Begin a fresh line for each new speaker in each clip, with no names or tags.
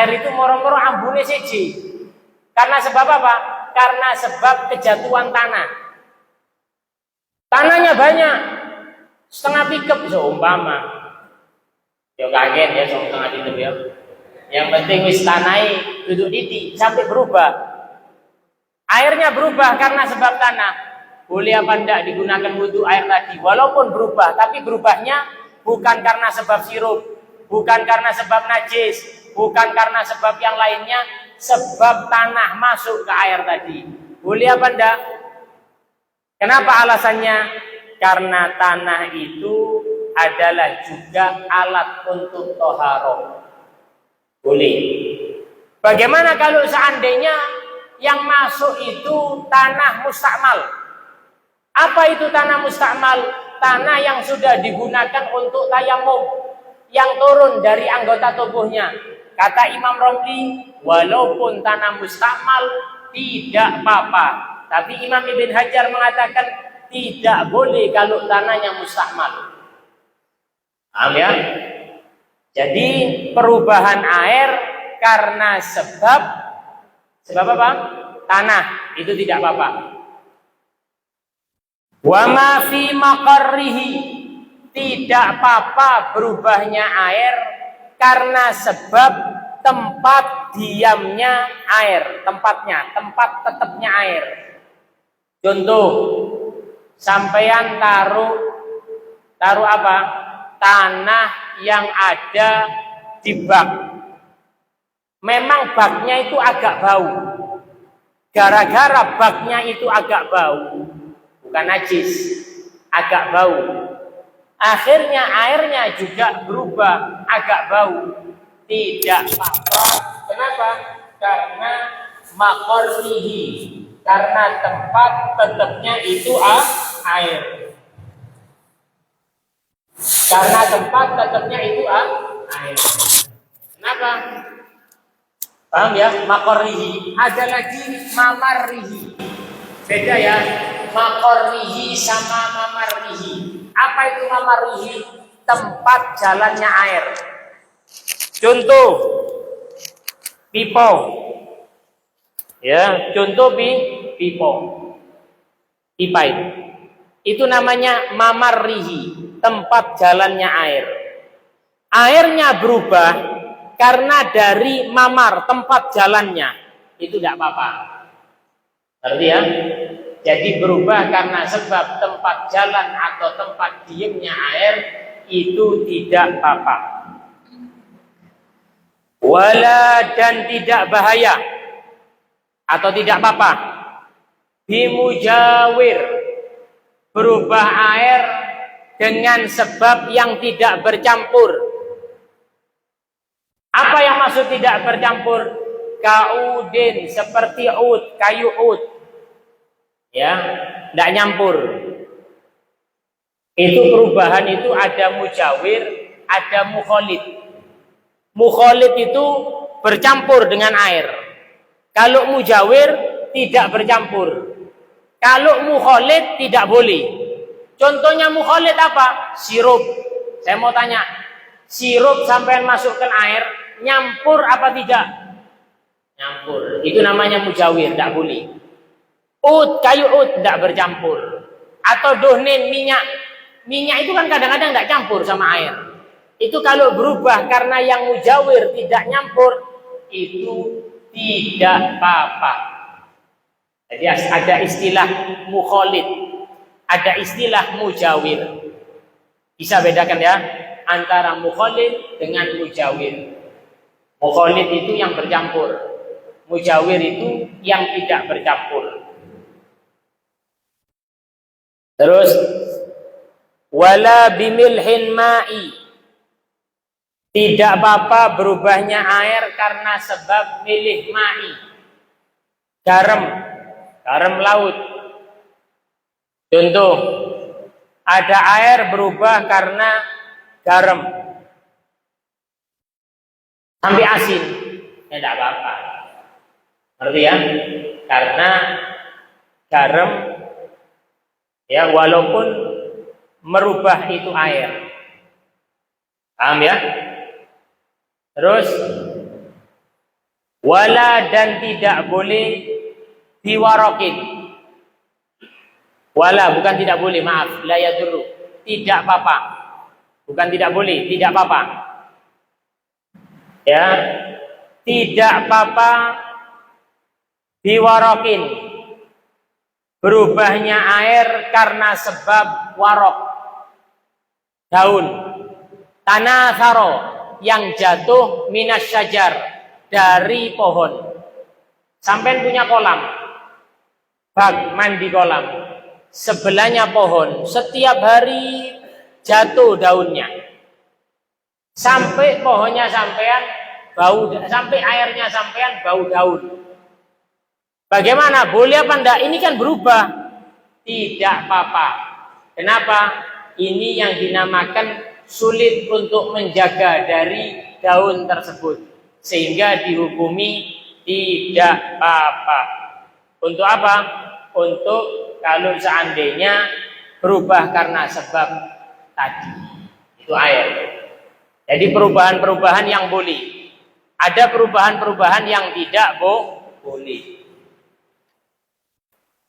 air itu moro-moro ambune siji. Karena sebab apa? Karena sebab kejatuhan tanah. Tanahnya banyak, setengah pickup seumpama. Ya kaget ya setengah pickup ya. Yang penting wis tanai duduk titik sampai berubah. Airnya berubah karena sebab tanah. Boleh apa enggak digunakan wudhu air tadi? Walaupun berubah, tapi berubahnya bukan karena sebab sirup, bukan karena sebab najis, bukan karena sebab yang lainnya, sebab tanah masuk ke air tadi. Boleh apa enggak? Kenapa alasannya? Karena tanah itu adalah juga alat untuk toharoh. Boleh. Bagaimana kalau seandainya yang masuk itu tanah mustakmal? Apa itu tanah mustakmal? Tanah yang sudah digunakan untuk tayamum, yang turun dari anggota tubuhnya. Kata Imam Romli, walaupun tanah mustakmal tidak apa-apa. Tapi Imam Ibn Hajar mengatakan tidak boleh kalau tanahnya mustakmal. Paham ya? Jadi perubahan air karena sebab apa? Tanah itu tidak apa-apa. Wa ma fi maqarrihi, tidak apa-apa berubahnya air karena sebab tempat diamnya air, tempat tetapnya air. Contoh, sampeyan taruh apa? Tanah yang ada di bak. Memang baknya itu agak bau. Gara-gara baknya itu agak bau, bukan najis, agak bau. Akhirnya airnya juga berubah, agak bau. Tidak apa-apa. Kenapa? Karena maqarrihi, karena tempat tetapnya itu air. Karena tempat tetapnya itu air. Kenapa? Paham ya? Maqarrihi. Ada lagi mamarrihi. Beda ya. Maqarrihi sama mamarrihi. Apa itu mamarrihi? Tempat jalannya air. Contoh pipo. Ya, contoh pipo. Pipa itu namanya mamarrihi, tempat jalannya air. Airnya berubah karena dari mamar, tempat jalannya. Itu tidak apa-apa. Ngerti ya? Jadi berubah karena sebab tempat jalan atau tempat diamnya air, itu tidak apa-apa. Wala, dan tidak bahaya atau tidak apa-apa. Bimujawir, berubah air dengan sebab yang tidak bercampur. Apa yang maksud tidak bercampur? Kaudin, seperti ud, kayu ud. Ya, tidak nyampur. Itu perubahan itu ada mujawir, ada mukholid. Mukholid itu bercampur dengan air. Kalau mujawir tidak bercampur. Kalau mukholid tidak boleh. Contohnya mukholid apa? Sirup. Saya mau tanya, sirup sampai masukkan air, nyampur apa tidak? Nyampur. Itu namanya mujawir, tidak boleh. Ud, kayu ud tidak bercampur. Atau dohnin, minyak. Minyak itu kan kadang-kadang tidak campur sama air. Itu kalau berubah karena yang mujawir tidak nyampur, itu tidak apa-apa. Jadi ada istilah mukholid, ada istilah mujawir. Bisa bedakan ya antara mukholid dengan mujawir. Mukholid itu yang bercampur, mujawir itu yang tidak bercampur. Terus wala bimilhin ma'i, tidak apa-apa berubahnya air karena sebab milih ma'i, garam laut. Contoh, ada air berubah karena garam sampai asin, tidak apa-apa. Ngerti ya? Karena garam ya walaupun merubah itu air. Paham ya? Terus Wala dan tidak boleh biwarokin. Wala bukan tidak boleh, maaf, la yadurru. Tidak apa-apa. Bukan tidak boleh, tidak apa-apa. Ya. Tidak apa-apa biwarokin. Berubahnya air karena sebab warok. Daun. Tanasaro yang jatuh minas syajar dari pohon. Sampai punya kolam. Bak mandi kolam. Sebelahnya pohon, setiap hari jatuh daunnya. Sampai pohonnya sampean bau, sampai airnya sampean bau daun. Bagaimana? Boleh apa enggak? Ini kan berubah. Tidak apa-apa. Kenapa? Ini yang dinamakan sulit untuk menjaga dari daun tersebut. Sehingga dihukumi tidak apa-apa. Untuk apa? Untuk kalau seandainya berubah karena sebab tadi. Itu air. Jadi perubahan-perubahan yang boleh. Ada perubahan-perubahan yang tidak boleh.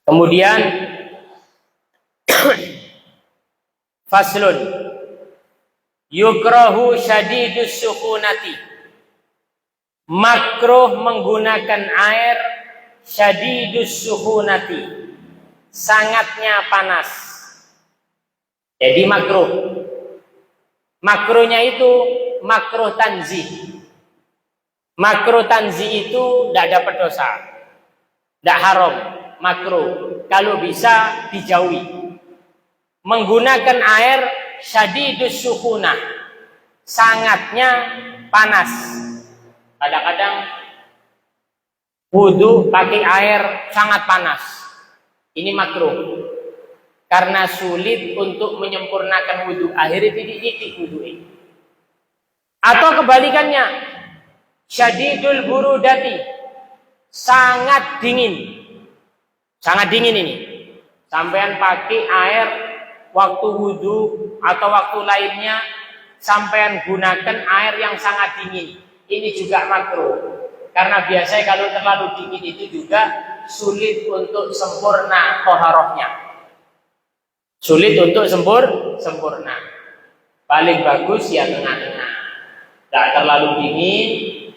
Kemudian faslun yukrahu syadidus sukunati. Makruh menggunakan air syadidus sukunati, sangatnya panas. Jadi makruh. Makruhnya itu makruh tanzih. Makruh tanzih itu tidak dapat dosa, tidak haram, makruh. Kalau bisa dijauhi. Menggunakan air syadidus sukunah, sangatnya panas. Kadang-kadang wudu pakai air sangat panas. Ini makruh. Karena sulit untuk menyempurnakan wudu. Akhirnya titik-titik wudu ini. Atau kebalikannya, syadidul burudati, sangat dingin. Sangat dingin ini. Sampean pakai air waktu wudu atau waktu lainnya, sampean gunakan air yang sangat dingin. Ini juga makruh. Karena biasanya kalau terlalu dingin itu juga sulit untuk sempurna toharohnya. Sulit untuk sempurna. Paling bagus ya tengah-tengah. Tidak terlalu dingin,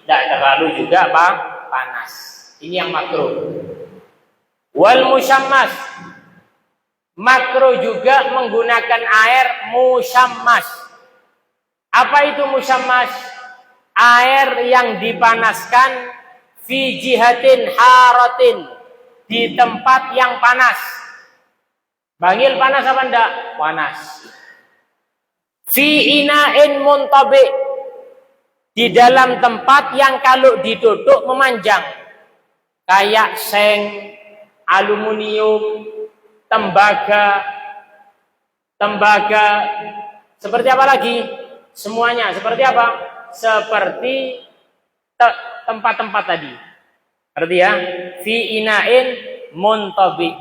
tidak terlalu juga panas. Ini yang makruh. Wal musyammas, makruh juga menggunakan air musyammas. Apa itu musyammas? Air yang dipanaskan fi jihatin haratin, di tempat yang panas. Bangil panas apa enggak? Panas. Fi ina'in muntabi, di dalam tempat yang kalau diduduk memanjang. Kayak seng, aluminium, tembaga, seperti apa lagi? Semuanya seperti apa? Seperti tempat-tempat tadi. Arti ya? Fi ina'in muntabi.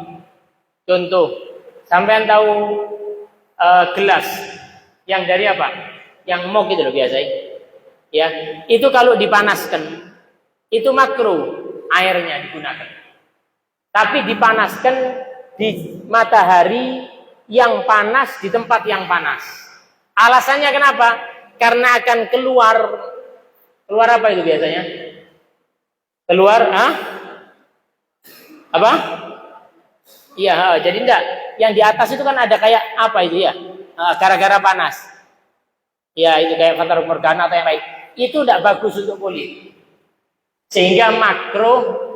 Contoh, sampean tahu gelas yang dari apa? Yang mok itu loh biasanya. Ya, itu kalau dipanaskan itu makruh airnya digunakan. Tapi dipanaskan di matahari yang panas, di tempat yang panas. Alasannya kenapa? Karena akan keluar apa itu biasanya? Keluar apa? Iya, jadi enggak. Yang di atas itu kan ada kayak apa itu ya? Gara-gara panas. Ya, itu kayak fatar morgana atau yang lain. Itu enggak bagus untuk kulit. Sehingga makruh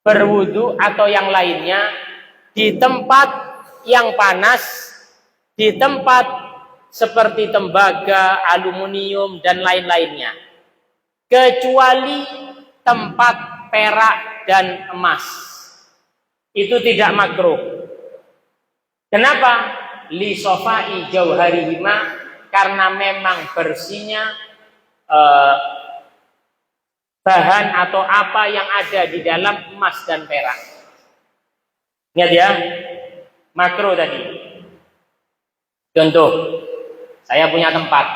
berwudu atau yang lainnya di tempat yang panas, di tempat seperti tembaga, aluminium dan lain-lainnya. Kecuali tempat perak dan emas. Itu tidak makruh. Kenapa? Li sofai jauharihima, karena memang bersihnya bahan atau apa yang ada di dalam emas dan perak. Ingat ya, makruh tadi. Contoh, saya punya tempat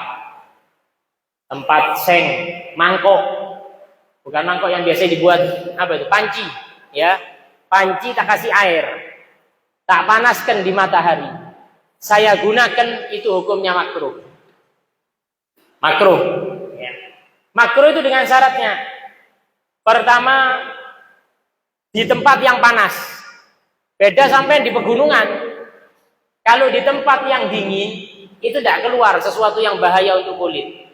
seng, mangkok. Bukan mangkok yang biasa dibuat apa itu? Panci, ya. Panci tak kasih air. Tak panaskan di matahari. Saya gunakan, itu hukumnya makruh. Makruh. Ya. Makruh itu dengan syaratnya. Pertama, di tempat yang panas. Beda sampai di pegunungan. Kalau di tempat yang dingin, itu tidak keluar sesuatu yang bahaya untuk kulit.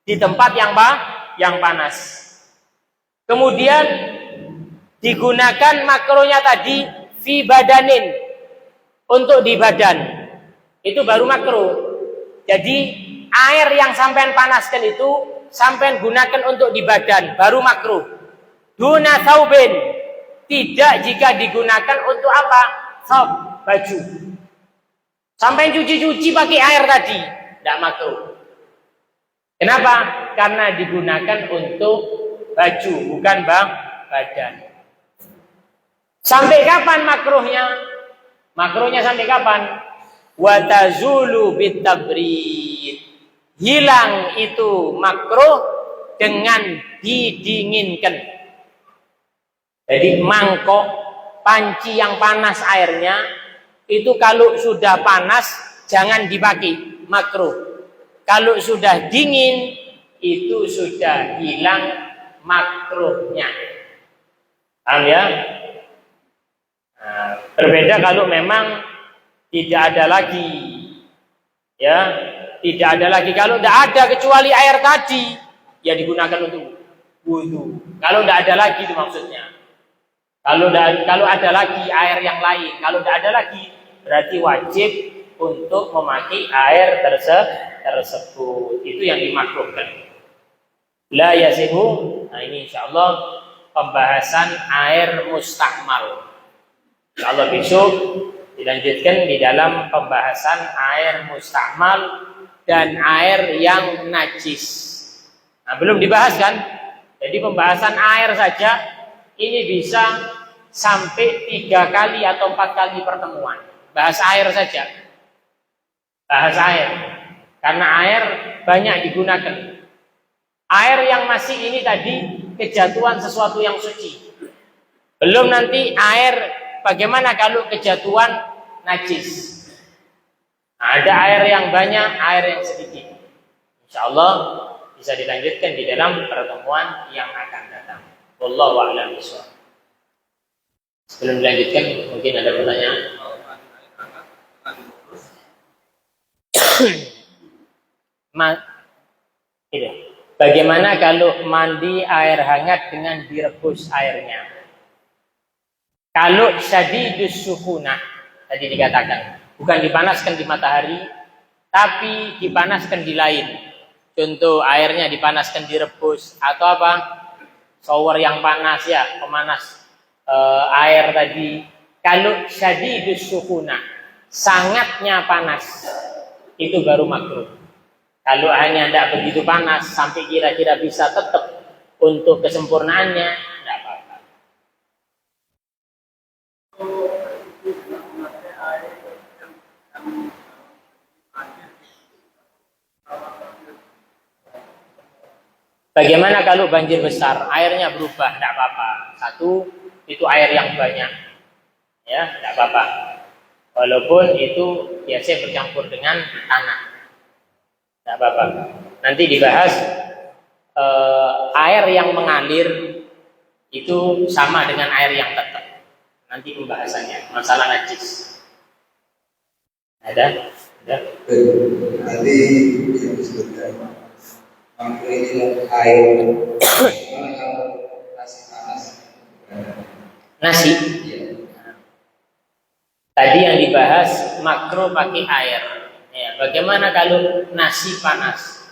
Di tempat yang panas. Kemudian digunakan makruhnya tadi fi badanin, untuk di badan. Itu baru makruh. Jadi air yang sampean panaskan itu sampean gunakan untuk di badan, baru makruh. Duna saubin, tidak jika digunakan untuk apa? Saub, baju. Sampean cuci-cuci pakai air tadi, tidak makruh. Kenapa? Karena digunakan untuk baju, bukan badan. Sampai kapan makruhnya? Makruhnya sampai kapan? Wa tazulu bitabrid. Hilang itu makruh dengan didinginkan. Jadi mangkok, panci yang panas airnya, itu kalau sudah panas jangan dipakai, makruh. Kalau sudah dingin itu sudah hilang makruhnya. Paham ya? Nah, berbeda kalau memang tidak ada lagi, ya, tidak ada lagi. Kalau tidak ada kecuali air tadi, ya digunakan untuk wudu. Kalau tidak ada lagi itu maksudnya. Kalau ada lagi air yang lain, kalau tidak ada lagi berarti wajib untuk memakai air tersebut. Itu yang dimakruhkan. La yasihu. Nah ini insyaallah pembahasan air mustakmal. Insyaallah besok dilanjutkan di dalam pembahasan air mustakmal dan air yang najis. Nah, belum dibahas kan? Jadi pembahasan air saja ini bisa sampai 3 kali atau 4 kali pertemuan. Bahas air saja. Bahas air. Karena air banyak digunakan. Air yang masih ini tadi kejatuhan sesuatu yang suci. Belum nanti air bagaimana kalau kejatuhan najis. Nah, ada air yang banyak, air yang sedikit. Insyaallah bisa dilanjutkan di dalam pertemuan yang akan datang. Wallahu a'lam bishawab. Sebelum dilanjutkan mungkin ada pertanyaan. Bagaimana kalau mandi air hangat dengan direbus airnya? Kalau syadidus sukhunah tadi dikatakan, bukan dipanaskan di matahari, tapi dipanaskan di lain. Contoh airnya dipanaskan direbus atau apa? Shower yang panas ya, pemanas air tadi. Kalau syadidus sukhunah, sangatnya panas, itu baru makruh. Kalau hanya tidak begitu panas sampai kira-kira bisa tetap untuk kesempurnaannya, tidak apa-apa. Bagaimana kalau banjir besar, airnya berubah, tidak apa-apa. Satu, itu air yang banyak, ya, tidak apa-apa. Walaupun itu biasanya bercampur dengan tanah. Tidak apa-apa. Nanti dibahas air yang mengalir itu sama dengan air yang tetap. Nanti pembahasannya masalah najis. Ada?
Tadi yang disebutkan ini air kalau nasi panas.
Nasi. Tadi yang dibahas makro pakai air. Ya, bagaimana kalau nasi panas?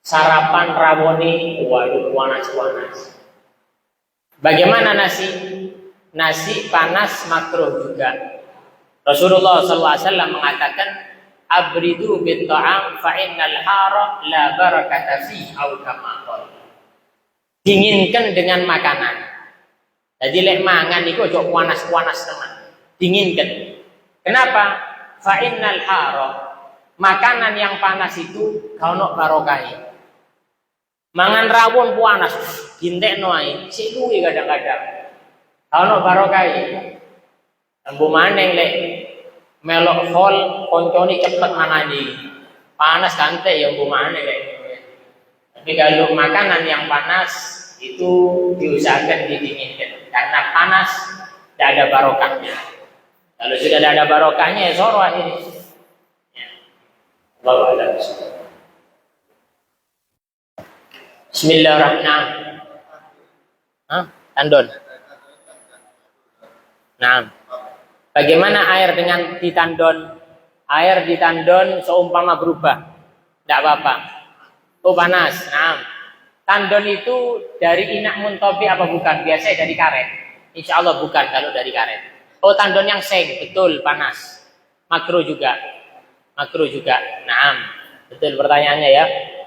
Sarapan rawoni, waduh panas. Bagaimana nasi? Nasi panas makruh juga. Rasulullah SAW mengatakan, abridu bitta'am fa innal hara la barakata fi aw kama qala. Dinginkan dengan makanan. Jadi lek mangan iku aja panas-panas teman. Dinginkan. Kenapa? Fa innal hara, makanan yang panas itu kalau barokah. Mangan rawon panas, gintekno ae, sik luwi kadang-kadang. Ono barokai. Ambu maneng lek melok hol koncone cepet manani. Panas kante ya ambu maneng lek. Tapi kalau makanan yang panas itu diusahakan didinginkan karena panas tidak ada barokahnya. Kalau sudah tidak ada barokahnya ya soro akhirnya. Ya. Allahu a'lam. Bismillahirrahmanirrahim. Tandon. Nah, bagaimana air dengan ditandon? Air ditandon seumpama berubah, tidak apa-apa. Oh panas. Nah, tandon itu dari inak muntobi apa bukan? Biasanya dari karet. Insya Allah bukan kalau dari karet. Oh tandon yang seng, betul panas. Makruh juga. Makruh juga. Nah, betul pertanyaannya ya.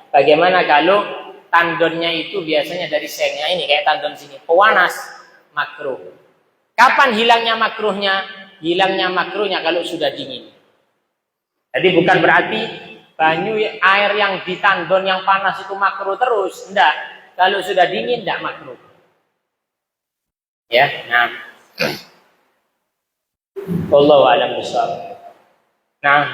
Bagaimana kalau tandonnya itu biasanya dari sengnya ini kayak tandon sini. Panas, makruh. Kapan hilangnya makruhnya? Hilangnya makruhnya kalau sudah dingin. Jadi bukan berarti banyu air yang ditandon yang panas itu makruh terus. Enggak. Kalau sudah dingin enggak makruh. Ya, nah. Wallahu a'lam bishawab. Nah.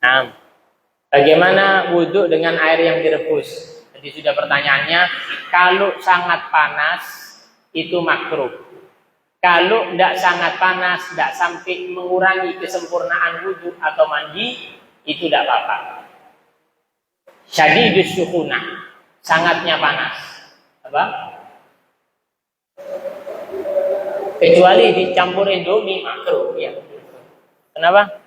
Nah. Bagaimana wudhu dengan air yang direbus? Jadi sudah pertanyaannya, kalau sangat panas itu makruh. Kalau tidak sangat panas, tidak sampai mengurangi kesempurnaan wudhu atau mandi, itu tidak apa-apa. Syadidus syukhunah, sangatnya panas. Apa? Kecuali dicampur indomie makruh, ya. Kenapa?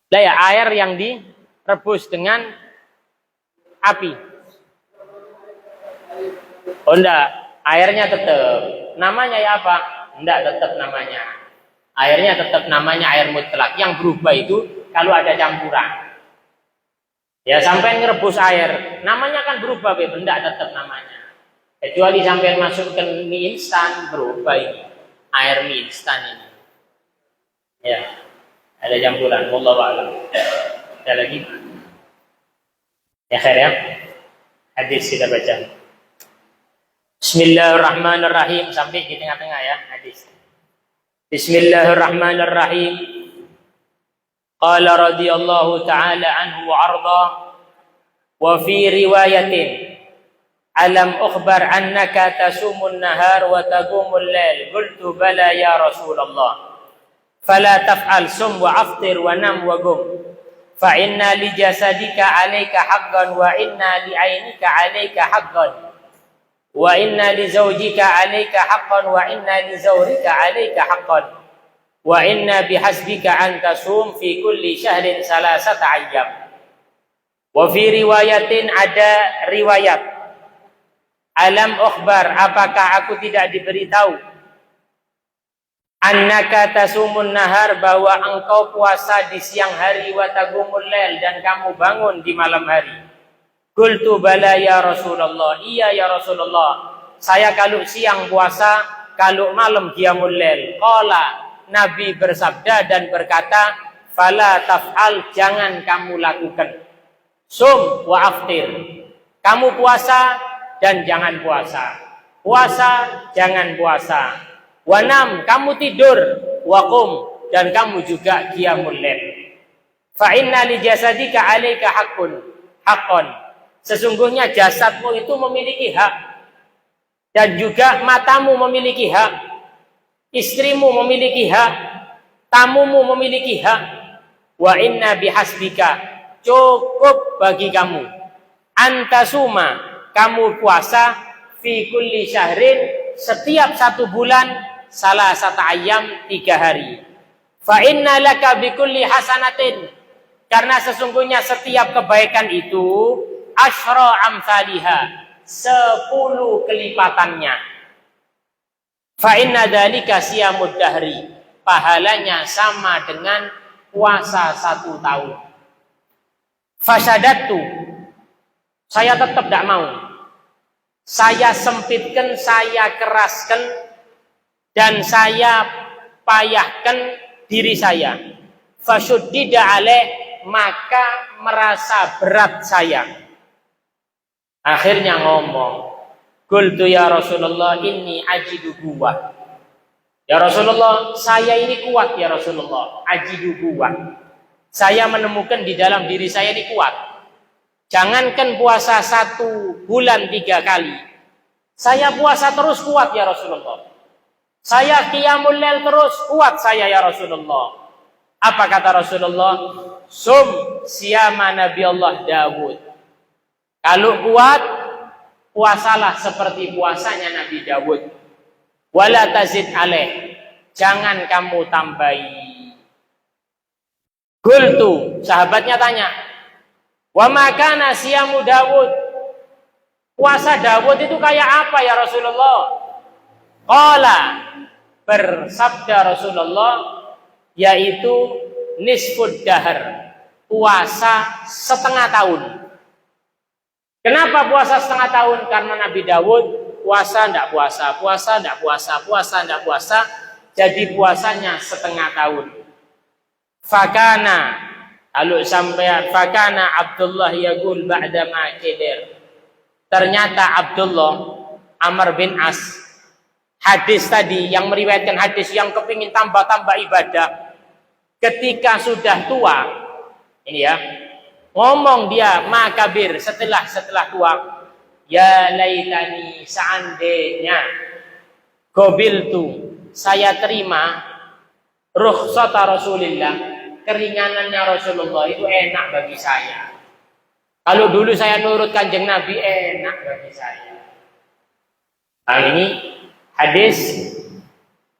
Lah ya, air yang direbus dengan api. Oh enggak, airnya tetap. Namanya ya apa? Enggak, tetap namanya. Airnya tetap namanya air mutlak. Yang berubah itu kalau ada campuran. Ya sampai ngerebus air, namanya kan berubah, enggak tetap namanya. Kecuali sampai masukkan mie instan, berubah ini. Air mie instan ini. Ya. Ada campuran, wallahu a'lam. Ada lagi? Ya khair ya. Hadis kita baca. Bismillahirrahmanirrahim, sampai di tengah-tengah ya hadis. Bismillahirrahmanirrahim. Qala radhiyallahu ta'ala anhu wa arda wa fi riwayatin alam ukhbar annaka tasumun nahar wa taqumul lail. Qultu bala ya Rasulullah. Fala taf'al sum wa aftir wa nam wa gum fa inna li jasadika 'alaika haqqan wa inna li 'ainika 'alaika haqqan wa inna li zawjika 'alaika haqqan wa inna li zawrika 'alaika haqqan wa inna bihasbika an tasum fi kulli syahrin salasata ayyam. Wa fi riwayatin, ada riwayat, alam ukhbar, apakah aku tidak diberitahu, annaka tasumun nahar, bahwa engkau puasa di siang hari, wa taqumul lail, dan kamu bangun di malam hari. Qultu bala ya Rasulullah, iya ya Rasulullah, saya kalau siang puasa, kalau malam qiyamul lail. Qala, Nabi bersabda dan berkata, fala taf'al, jangan kamu lakukan. Sum wa aftir, kamu puasa dan jangan puasa. Puasa, jangan puasa. Wanam, kamu tidur. Waqum, dan kamu juga qiyamul lail. Fa inna li jasadika 'alaika haqqun. Sesungguhnya jasadmu itu memiliki hak, dan juga matamu memiliki hak, istrimu memiliki hak, tamumu memiliki hak. Wa inna bihasbika, cukup bagi kamu, antasuma, kamu puasa, fi kulli syahrin, setiap satu bulan, salah satu ayam, 3 hari. Fa inna laka bikulli hasanatin, karena sesungguhnya setiap kebaikan itu asyra amsalihha, 10 kelipatannya. Fa inna dzalika siyamud dahri, pahalanya sama dengan puasa 1 tahun. Fasadatu, saya tetap tidak mau. saya sempitkan, saya keraskan, dan saya payahkan diri saya. Fashuddida alaih, maka merasa berat saya. Akhirnya ngomong, qultu ya Rasulullah inni ajidu quwwah. Ya Rasulullah, saya ini kuat ya Rasulullah. Ajidu quwwah. Saya menemukan di dalam diri saya ini kuat. Jangankan puasa 1 bulan 3 kali. Saya puasa terus kuat ya Rasulullah. Saya qiyamul lail terus kuat saya ya Rasulullah. Apa kata Rasulullah? Sum siyama Nabi Allah Dawud. Kalau kuat, puasalah seperti puasanya Nabi Dawud. Wala tazid alaih. Jangan kamu tambahi. Qultu, sahabatnya tanya, wa makana siyamu Dawud? Puasa Dawud itu kayak apa ya Rasulullah? Qala, bersabda Rasulullah, yaitu nisfud dahar, puasa setengah tahun. Kenapa puasa setengah tahun? Karena Nabi Dawud puasa ndak puasa, puasa ndak puasa, puasa ndak puasa, jadi puasanya setengah tahun. Fakana, kalau sampai fakana Abdullah yaqul ba'da ma kidir. Ternyata Abdullah Amr bin As, hadis tadi yang meriwayatkan hadis yang kepingin tambah-tambah ibadah, ketika sudah tua, ini ya, ngomong dia makabir setelah tua, ya laitani seandainya qabiltu, saya terima rukhsata Rasulillah, keringanannya Rasulullah itu enak bagi saya. Kalau dulu saya nurut Kanjeng Nabi, enak bagi saya. Nah, ini hadis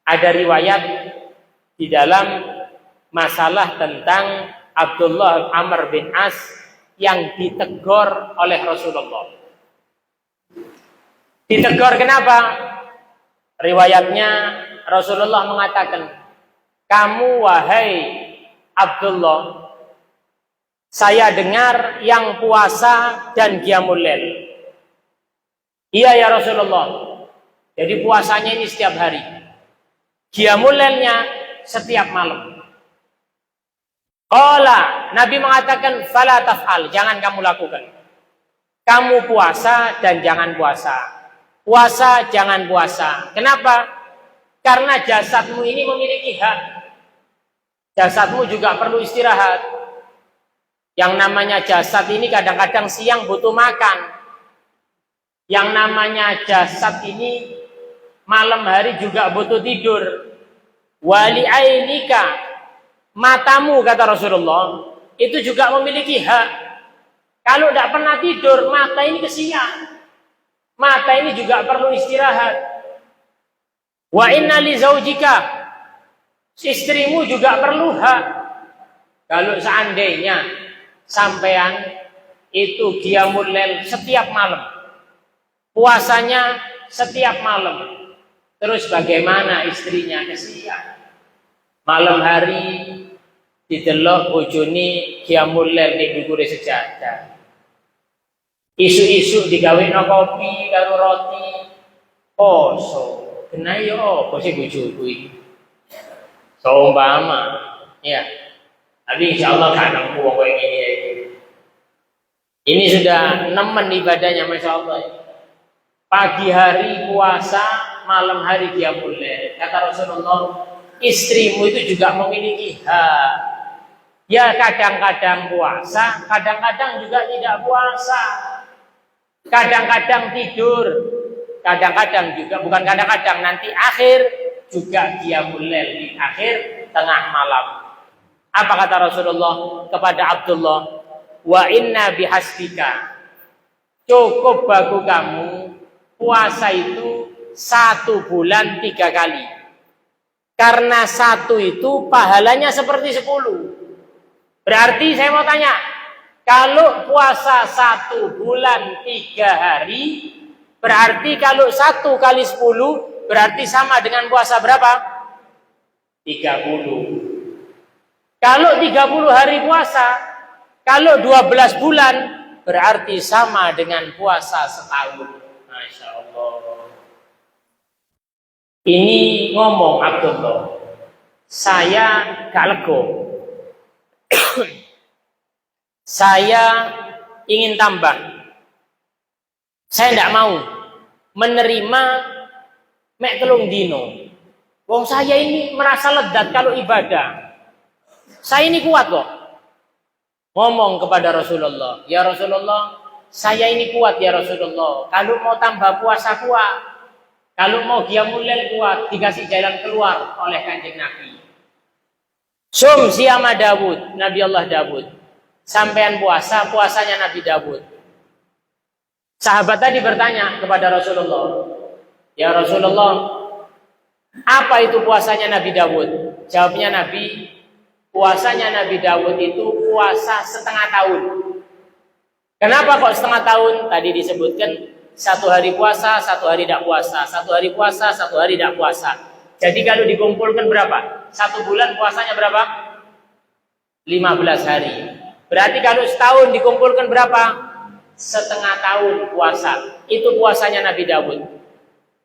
ada riwayat di dalam masalah tentang Abdullah Amr bin As yang ditegur oleh Rasulullah. Ditegur kenapa? Riwayatnya Rasulullah mengatakan, kamu wahai Abdullah, saya dengar yang puasa dan qiyamul lail. Iya ya Rasulullah. Jadi puasanya ini setiap hari. Qiyamul lailnya setiap malam. Qala, Nabi mengatakan fala taf'al, jangan kamu lakukan. Kamu puasa dan jangan puasa. Puasa jangan puasa. Kenapa? Karena jasadmu ini memiliki hak. Jasadmu juga perlu istirahat. Yang namanya jasad ini kadang-kadang siang butuh makan. Yang namanya jasad ini malam hari juga butuh tidur. Wali ainika, matamu kata Rasulullah, itu juga memiliki hak. Kalau tidak pernah tidur, mata ini kesian. Mata ini juga perlu istirahat. Wa inna li zaujika, istrimu juga perlu hak. Kalau seandainya sampean itu qiyamul lail setiap malam, puasanya setiap malam, terus bagaimana istrinya kesian? Malam hari didelok bojone qiyamul lail ning dhuwure sejadah. Isu-isu digawekno kopi karo roti, poso. Kena yo apa sih bojoku iki? Seumpama, ya. Tapi insyaallah kadang wong koyo ngene iki. Ini sudah nemen ibadahnya, masya Allah. Pagi hari puasa, malam hari qiyamul lail. Kata Rasulullah, istrimu itu juga memiliki hak. Ya kadang-kadang puasa, kadang-kadang juga tidak puasa. Kadang-kadang tidur, kadang-kadang juga, bukan kadang-kadang, nanti akhir juga qiyamul lail di akhir tengah malam. Apa kata Rasulullah kepada Abdullah? Wa inna bihasbika, cukup bagi kamu puasa itu 1 bulan 3 kali. Karena 1 itu pahalanya seperti 10. Berarti saya mau tanya, kalau puasa 1 bulan 3 hari, berarti kalau 1 kali 10 berarti sama dengan puasa berapa? 30. Kalau 30 hari puasa, kalau 12 bulan berarti sama dengan puasa setahun. Nah, Masya Allah. Ini ngomong Abdullah, saya gak lego. Saya ingin tambah. Saya tidak mau menerima mek telung dino. Wong saya ini merasa ledat kalau ibadah. Saya ini kuat kok. Ngomong kepada Rasulullah, ya Rasulullah, saya ini kuat ya Rasulullah. Kalau mau tambah puasa kuat. Kalau mau qiyamul lail kuat, dikasih jalan keluar oleh Kanjeng Nabi. Sum siyama Dawud, Nabi Allah Dawud. Sampean puasa, puasanya Nabi Dawud. Sahabat tadi bertanya kepada Rasulullah, ya Rasulullah, apa itu puasanya Nabi Dawud? Jawabnya Nabi, puasanya Nabi Dawud itu puasa setengah tahun. Kenapa kok setengah tahun? Tadi disebutkan 1 hari puasa, 1 hari tidak puasa, 1 hari puasa, 1 hari tidak puasa. Jadi kalau dikumpulkan berapa? 1 bulan puasanya berapa? 15 hari. Berarti kalau setahun dikumpulkan berapa? Setengah tahun puasa. Itu puasanya Nabi Dawud.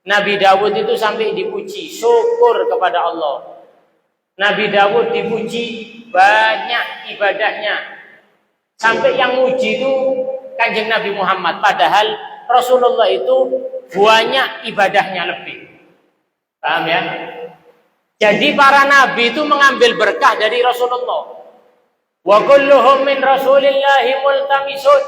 Nabi Dawud itu sampai dipuji, syukur kepada Allah. Nabi Dawud dipuji banyak ibadahnya. Sampai yang muji itu Kanjeng Nabi Muhammad. Padahal Rasulullah itu banyak ibadahnya lebih. Paham ya? Jadi para nabi itu mengambil berkah dari Rasulullah. Wa kulluhum min Rasulillahi multamisun.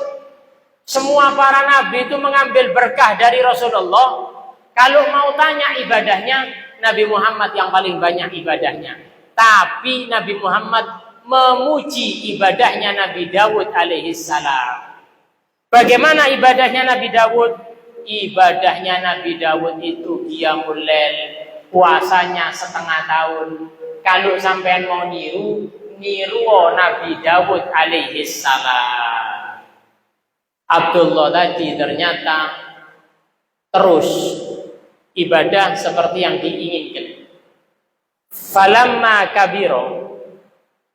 Semua para nabi itu mengambil berkah dari Rasulullah. Kalau mau tanya ibadahnya, Nabi Muhammad yang paling banyak ibadahnya. Tapi Nabi Muhammad memuji ibadahnya Nabi Dawud alaihissalam. Bagaimana ibadahnya Nabi Dawud? Ibadahnya Nabi Dawud itu qiyamul lail, puasanya setengah tahun. Kalau sampean mau niru Nabi Dawud alaihissalam. Abdullah tadi ternyata terus ibadah seperti yang diinginkan. Falamma kabiro,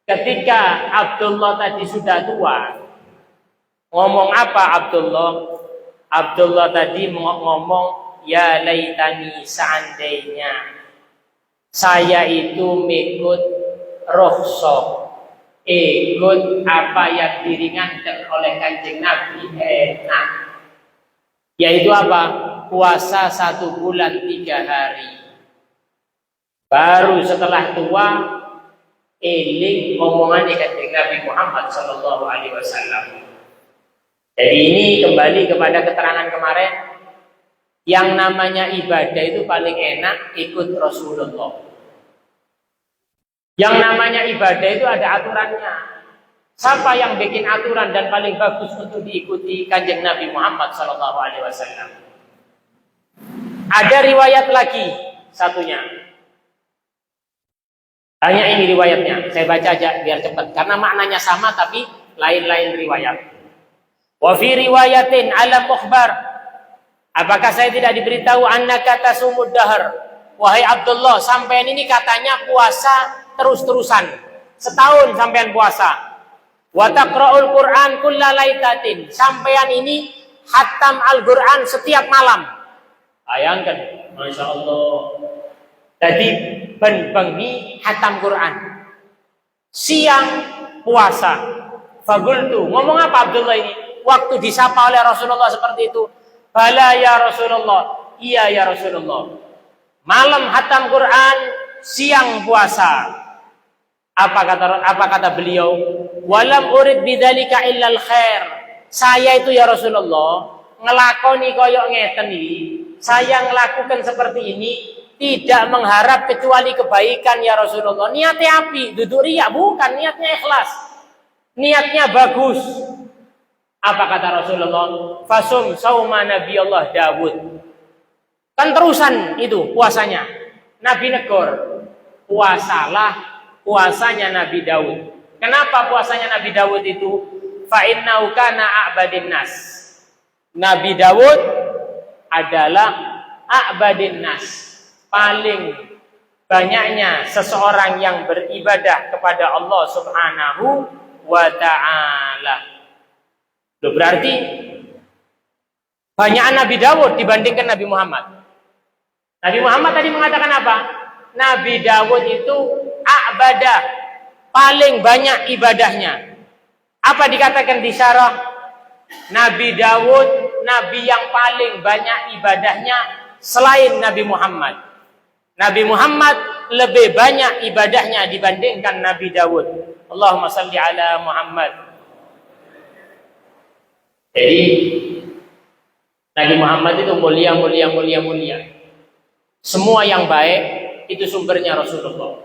ketika Abdullah tadi sudah tua, ngomong apa Abdullah? Abdullah tadi ngomong, ya laitani, seandainya saya itu mengikut rukhsah, ikut apa yang diringankan oleh Kanjeng Nabi enak. Yaitu apa? Puasa 1 bulan 3 hari. Baru setelah tua eling ngomongannya Kanjeng Nabi Muhammad sallallahu alaihi wasallam. Jadi ini kembali kepada keterangan kemarin, yang namanya ibadah itu paling enak ikut Rasulullah. Yang namanya ibadah itu ada aturannya. Siapa yang bikin aturan dan paling bagus untuk diikuti? Kanjeng Nabi Muhammad sallallahu alaihi wasallam. Ada riwayat lagi satunya. Hanya ini riwayatnya. Saya baca aja biar cepat karena maknanya sama tapi lain-lain riwayat. Wa fi riwayatin ala mukhbar, apakah saya tidak diberitahu annaka tasumud dahr? Wahai Abdullah, sampean ini katanya puasa terus-terusan, setahun sampean puasa. Wa taqra'ul Qur'an kullalaitatin, sampean ini khatam Al-Qur'an setiap malam. Bayangkan, Masya Allah. Jadi bengi khatam Qur'an, siang puasa. Fagultu, ngomong apa Abdullah ini? Waktu disapa oleh Rasulullah seperti itu, bala ya Rasulullah, iya ya Rasulullah. Malam khatam Quran, siang puasa. Apa kata beliau? Walam urid bidzalika illal khair. Saya itu ya Rasulullah ngelakoni koyok ngeten iki. Saya ngelakukan seperti ini tidak mengharap kecuali kebaikan ya Rasulullah. Niatnya api, duduk riya, bukan, niatnya ikhlas. Niatnya bagus. Apa kata Rasulullah? Fasum sauma Nabi Allah Dawud. Kan terusan itu puasanya. Nabi negor, puasalah puasanya Nabi Dawud. Kenapa puasanya Nabi Dawud itu? Fa innahu kana a'badin nas. Nabi Dawud adalah a'badin nas, paling banyaknya seseorang yang beribadah kepada Allah Subhanahu wa ta'ala. Berarti Banyak Nabi Dawud dibandingkan Nabi Muhammad. Nabi Muhammad tadi mengatakan apa? Nabi Dawud itu a'badah, paling banyak ibadahnya. Apa dikatakan di syarah? Nabi Dawud, Nabi yang paling banyak ibadahnya selain Nabi Muhammad. Nabi Muhammad lebih banyak ibadahnya dibandingkan Nabi Dawud. Allahumma salli ala Muhammad. Jadi Nabi Muhammad itu mulia. Semua yang baik itu sumbernya Rasulullah.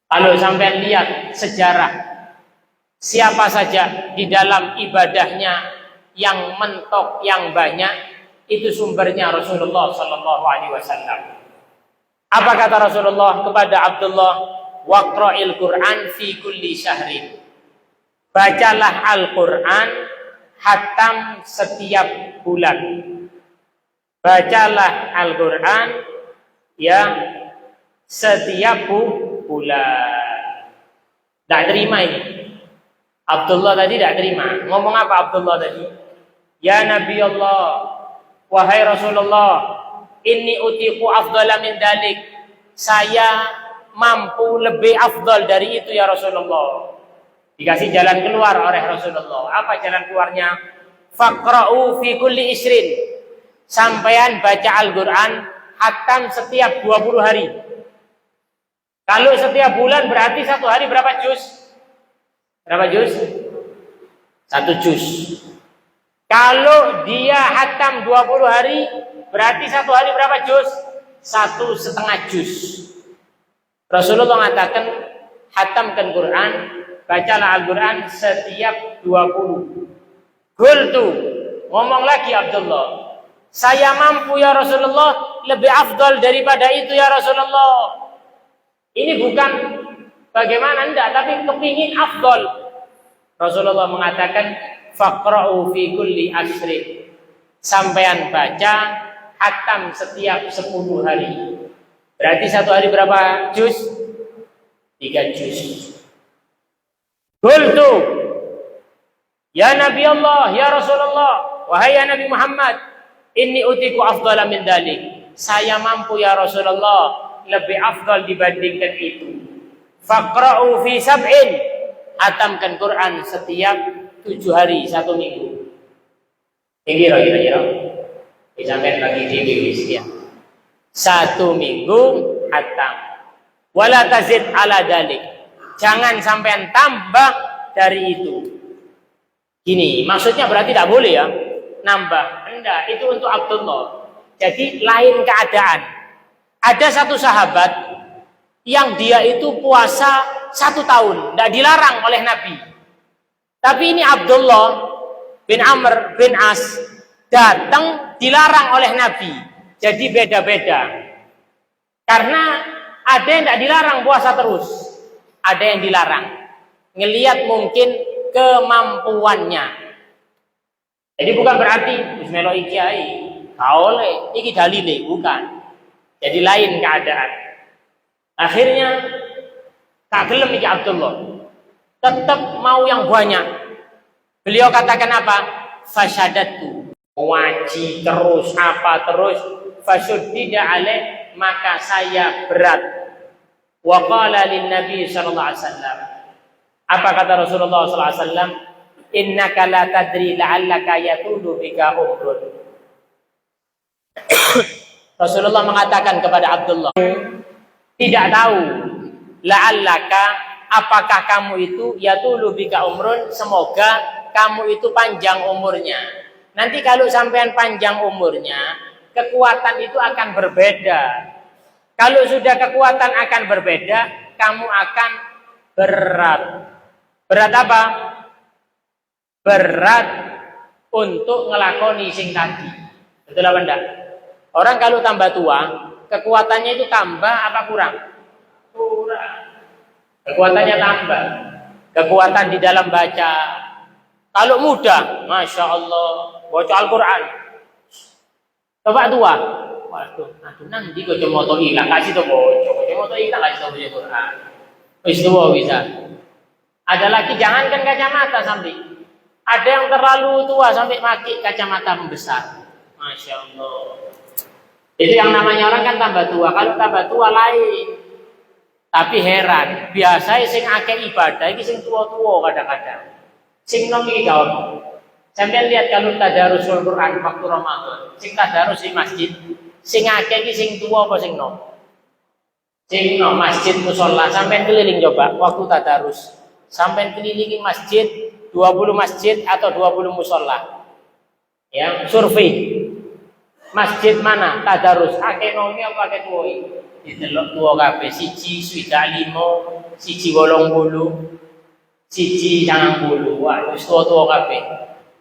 Kalau sampai lihat sejarah siapa saja di dalam ibadahnya yang mentok, yang banyak, itu sumbernya Rasulullah Sallallahu Alaihi Wasallam. Apa kata Rasulullah kepada Abdullah? Waqra'il Quran fi kulli syahrin. Bacalah Al-Quran hatam setiap bulan. Bacalah Al-Quran ya setiap bulan. Tidak terima ini. Abdullah tadi tidak terima. Ngomong apa Abdullah tadi? Ya Nabi Allah, wahai Rasulullah, inni utiqu afdala min dalik. Saya mampu lebih afdal dari itu ya Rasulullah. Dikasih jalan keluar oleh Rasulullah. Apa jalan keluarnya? Faqra'u fi kulli isrin. Sampaian baca Al-Quran hatam setiap 20 hari. Kalau setiap bulan berarti satu hari berapa juz? Berapa juz? 1 juz. Kalau dia hatam 20 hari berarti satu hari berapa juz? 1,5 juz. Rasulullah mengatakan hatamkan Quran, bacalah Al-Quran setiap 20. Qultu, ngomong lagi Abdullah, saya mampu ya Rasulullah, lebih afdal daripada itu ya Rasulullah. Ini bukan bagaimana enggak, tapi kepingin afdal. Rasulullah mengatakan faqra'u fi kulli ashrin. Sampean baca hatam setiap 10 hari. Berarti satu hari berapa juz? 3 juz. Qultu, ya Nabi Allah, ya Rasulullah, wahai ya Nabi Muhammad, inni utiku afdala min dalik. Saya mampu ya Rasulullah, lebih afdal dibandingkan itu. Faqra'u fi sab'in. Hatamkan Quran setiap 7 hari 1 minggu. Ini kira-kira disampaikan lagi di Indonesia. 1 minggu hatam. Wala tazid ala dalik. Jangan sampai tambah dari itu. Gini, maksudnya berarti tidak boleh ya nambah. Enggak, itu untuk Abdullah. Jadi lain keadaan. Ada satu sahabat yang dia itu puasa 1 tahun, tidak dilarang oleh Nabi. Tapi ini Abdullah bin Amr bin As datang dilarang oleh Nabi. Jadi beda-beda. Karena ada yang tidak dilarang puasa terus, ada yang dilarang. Ngelihat mungkin kemampuannya. Jadi bukan berarti bismillah kiai, kaole, iki dalile, bukan. Jadi lain keadaan. Akhirnya tak gelem iki Abdullah. Tetap mau yang banyak. Beliau katakan apa? Fasyadatu. Waji terus apa terus? Fasyuddida alaih, maka saya berat. Wa qala lin Nabi sallallahu alaihi wasallam. Apa kata Rasulullah sallallahu alaihi wasallam? Innaka la tadri la'allaka yatulu bika umrun. Rasulullah mengatakan kepada Abdullah, tidak tahu la'allaka, apakah kamu itu yatulu bika umrun, semoga kamu itu panjang umurnya. Nanti kalau sampean panjang umurnya, kekuatan itu akan berbeda. Kalau sudah kekuatan akan berbeda, kamu akan berat. Berat apa? Berat untuk ngelakoni sing tadi. Betul apa enggak? Orang kalau tambah tua, kekuatannya itu tambah apa kurang? Kurang. Kekuatannya tambah. Kekuatan di dalam baca. Kalau muda, Masya Allah, baca Al-Quran. Coba tua. Waduh, nanti kau cuma moto hilang, kasih tuh bocor. Cuma moto hilang, kasih tuh baca Quran. Wis tua bisa. Ada lagi, jangankan kacamata sampai. Ada yang terlalu tua sampai pakai kacamata membesar. Masya Allah. Itu yang namanya orang kan tambah tua. Kalau tambah tua lain. Tapi heran, biasanya sing akeh ibadah iki sing tua-tua kadang-kadang. Sing nom iki gawe. Sampeyan lihat kalau tadarusul Quran waktu Ramadan, sing tadarus di masjid, sing akeh iki sing tua apa sing nom? Sing nom masjid musala. Sampeyan keliling coba waktu tadarus. Sampeyan kelilingi masjid, 20 masjid atau 20 musala. Ya, survei. Masjid mana tadarus akeh nomi apa akeh tuwa iki? Didelok tuwa kabeh, siji swidak limo, siji 80, siji 90. Wah, wis tuwa-tuwa kabeh.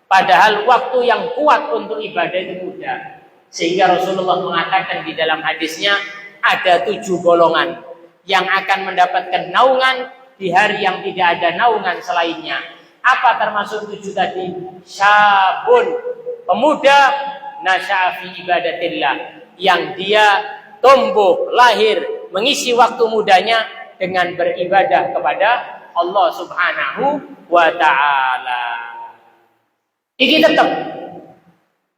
Padahal waktu yang kuat untuk ibadah itu mudah. Sehingga Rasulullah mengatakan di dalam hadisnya ada 7 golongan yang akan mendapatkan naungan di hari yang tidak ada naungan selainnya. Apa termasuk 7 tadi? Syabun, pemuda nasya'a fi ibadatillah, yang dia tumbuh, lahir, mengisi waktu mudanya dengan beribadah kepada Allah Subhanahu wa ta'ala. Ini tetap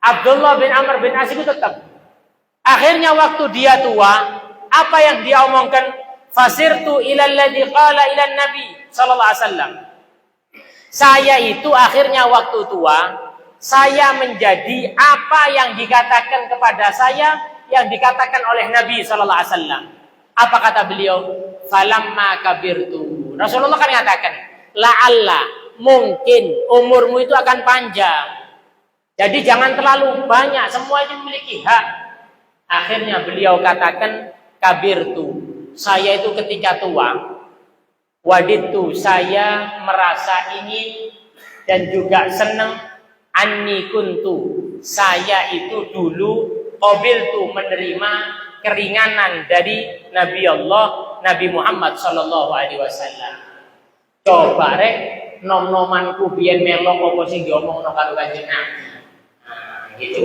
Abdullah bin Amr bin As itu tetap. Akhirnya waktu dia tua, apa yang dia omongkan? Fasirtu ilal ladzi qala ilan nabi sallallahu alaihi wasallam. Saya itu akhirnya waktu tua, saya menjadi apa yang dikatakan kepada saya, yang dikatakan oleh Nabi sallallahu alaihi wasallam. Apa kata beliau? Falamma kabirtu. Rasulullah kan mengatakan, la'alla, mungkin umurmu itu akan panjang. Jadi jangan terlalu banyak, semua itu memiliki hak. Akhirnya beliau katakan, kabirtu. Saya itu ketika tua, waditu, saya merasa ingin dan juga senang, anni kuntu, saya itu dulu qabiltu, menerima keringanan dari Nabi Allah, Nabi Muhammad sallallahu alaihi wasallam. Coba rek nom-nomanku biyen melok apa sing diomongno karo Kanjeng Nabi. Nah, gitu.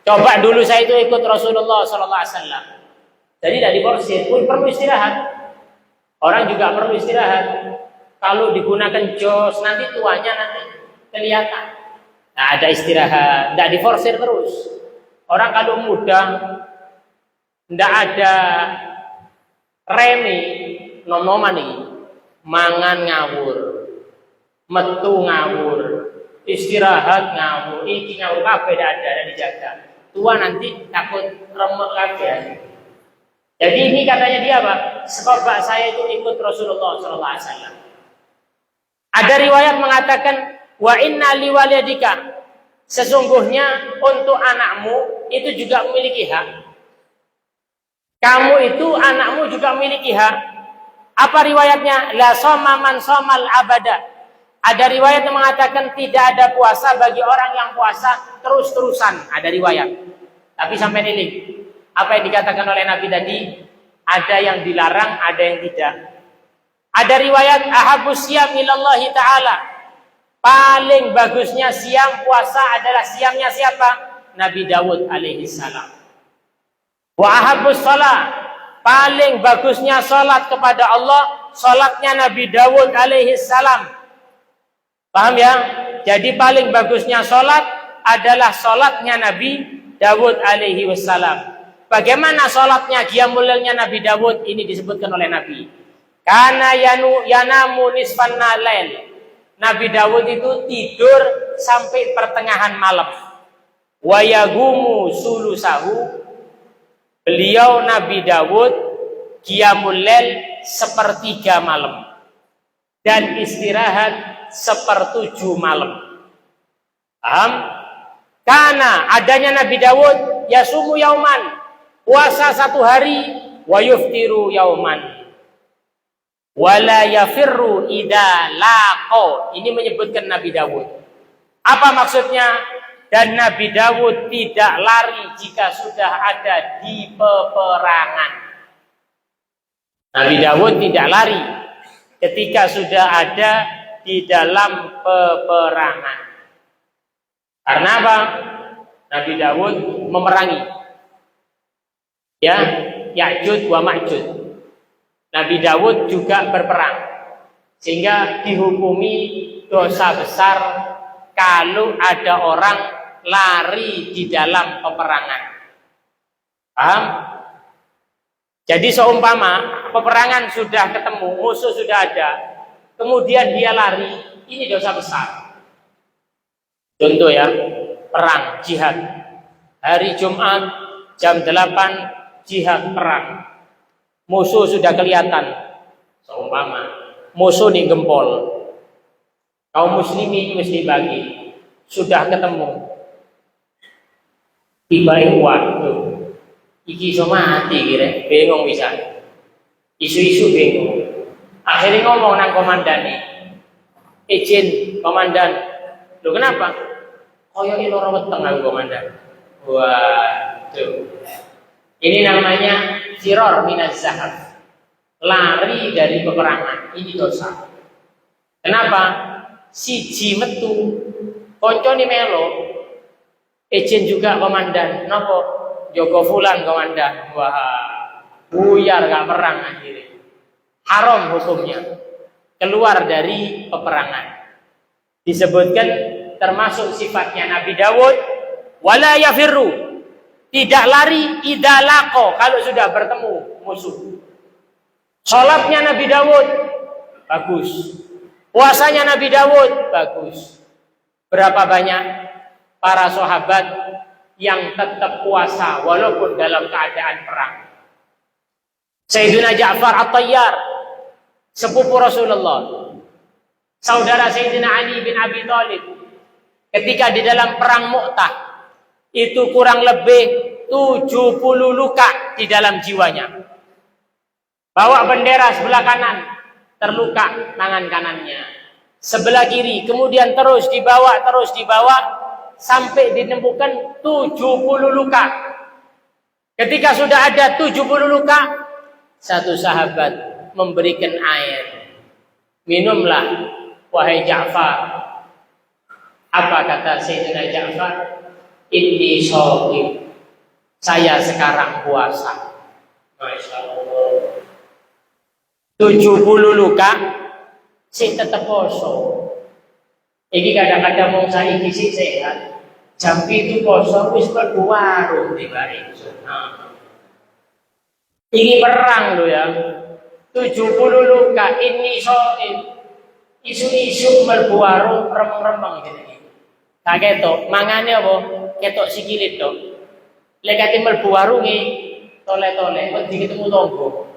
Coba dulu saya itu ikut Rasulullah sallallahu alaihi wasallam. Jadi tidak diforsir, pun perlu istirahat. Orang juga perlu istirahat. Kalau digunakan jos nanti tuanya nanti kelihatan. Nah, ada istirahat, tidak diforsir terus. Orang kalau muda, tidak ada remi, nom-noman nih, mangan ngawur, metu ngawur, istirahat ngawur, iki ngawur kabeh ada dijaga. Tua nanti takut remek kabeh. Jadi ini katanya dia apa? Sebab saya itu ikut Rasulullah SAW. Ada riwayat mengatakan, wa inna liwalidika, sesungguhnya untuk anakmu itu juga memiliki hak. Kamu itu anakmu juga memiliki hak. Apa riwayatnya? La soma man somal abada. Ada riwayat yang mengatakan tidak ada puasa bagi orang yang puasa terus-terusan. Ada riwayat. Tapi sampai nilik. Apa yang dikatakan oleh Nabi tadi? Ada yang dilarang, ada yang tidak. Ada riwayat ahabus siyam ilallahi ta'ala. Paling bagusnya siam puasa adalah siamnya siapa? Nabi Dawud alaihi salam. Wa ahabus shalah, paling bagusnya salat kepada Allah, salatnya Nabi Dawud alaihi salam. Paham ya? Jadi paling bagusnya salat adalah salatnya Nabi Dawud alaihi wassalam. Bagaimana salatnya qiyamul lailnya Nabi Dawud? Ini disebutkan oleh Nabi. Kana yanamu nisfan lail. Nabi Dawud itu tidur sampai pertengahan malam. Wa yagumu sulusahu. Beliau Nabi Dawud qiyamul lail sepertiga malam dan istirahat 1/7 malam. Paham? Karena adanya Nabi Dawud yasumu yauman, puasa 1 hari, wa yuftiru yauman. Wala yafirru idza laqo. Ini menyebutkan Nabi Dawud. Apa maksudnya? Dan Nabi Dawud tidak lari jika sudah ada di peperangan. Nabi Dawud tidak lari ketika sudah ada di dalam peperangan. Karena apa? Nabi Dawud memerangi. Ya, Ya'juj wa Ma'juj. Nabi Dawud juga berperang. Sehingga dihukumi dosa besar kalau ada orang lari di dalam peperangan. Paham? Jadi seumpama peperangan sudah ketemu, musuh sudah ada, kemudian dia lari, ini dosa besar. Contoh ya, perang, jihad. Hari Jumat, jam 8, jihad perang. Musuh sudah kelihatan, seumpama musuh nih gempol, kaum muslimin mesti bagi, sudah ketemu, tiba-tiba waktu iki iso mati kira, bingung bisa, isu-isu bingung, akhirnya ngomong nang komandan nih, izin komandan, lo kenapa? Koyo ini loro weteng aku komandan, waduh, ini namanya firor minaz zahab, lari dari peperangan, ini dosa. Kenapa? Siji metu, konco ni melo, izin juga komandan, nopo Joko Fulan komandan, wah, buyar gak perang akhirnya, haram hukumnya, keluar dari peperangan. Disebutkan termasuk sifatnya Nabi Dawud, wala yafirru, tidak lari idalako kalau sudah bertemu musuh. Salatnya Nabi Dawud bagus, puasanya Nabi Dawud bagus. Berapa banyak para sahabat yang tetap puasa walaupun dalam keadaan perang. Sayyidina Ja'far At-Tayyar, sepupu Rasulullah, saudara Sayyidina Ali bin Abi Thalib, ketika di dalam perang Mu'tah, itu kurang lebih 70 luka di dalam jiwanya. Bawa bendera sebelah kanan, terluka tangan kanannya. Sebelah kiri, kemudian terus dibawa, sampai ditemukan 70 luka. Ketika sudah ada 70 luka, satu sahabat memberikan air. Minumlah, wahai Ja'far. Apa kata Sayyidina Ja'far? Inni shawim, saya sekarang puasa. Masya Allah. 70 luka, sih tetap poso. Iki kadang-kadang mau saya isi sehat, jam itu poso, wis berwarung di bari. Ini perang lo ya, 70 luka, ini shawim, isu-isu berwarung, remeng-remeng gitu. Tak ketok, mangane apa? Ketok sikilit dok. Lekati mlebu warunge, tole-tole, wedi ketemu tonggo.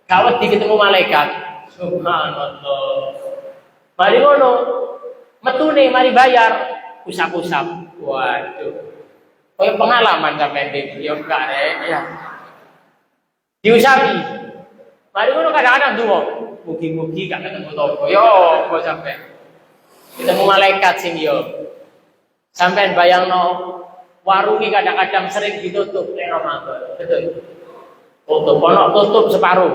Gak wedi ketemu malaikat. Subhanallah. Mari ngono, metune mari bayar, usap-usap. Waduh. Koyo pengalaman sampean iki yo gak ya. Diusapi. Mari ngono kadang-kadang donga, mugi-mugi gak ketemu tonggo. Yo, kok sampean. Ketemu malaikat sing yo. Sampai bayangno warungi kadang-kadang sering ditutup nek Ramadan. Betul. Tutup, ono tutup separuh.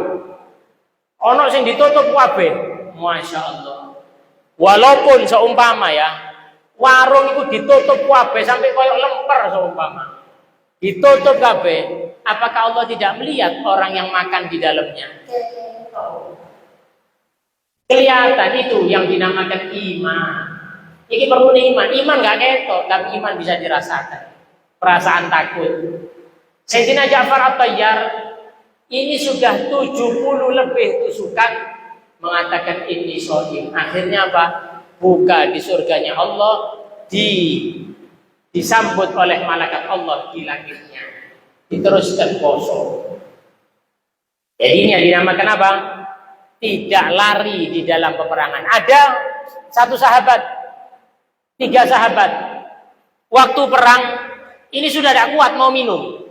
Ono sing ditutup kabeh. Masya Allah. Walaupun seumpama ya, warung itu ditutup kabeh sampai koyo lemper seumpama. Ditutup kabeh, apakah Allah tidak melihat orang yang makan di dalamnya? Kelihatan itu yang dinamakan iman. Ini perlu iman gak ketok, tapi iman bisa dirasakan. Perasaan takut. Sayyidina Ja'far At-Tayyar ini sudah 70 lebih tusukan mengatakan ini shawim. Akhirnya apa? Buka di surganya Allah, disambut oleh malaikat Allah di langitnya. Diteruskan poso. Jadi ini yang dinamakan apa? Tidak lari di dalam peperangan. Ada satu sahabat, 3 sahabat, waktu perang ini sudah tidak kuat mau minum.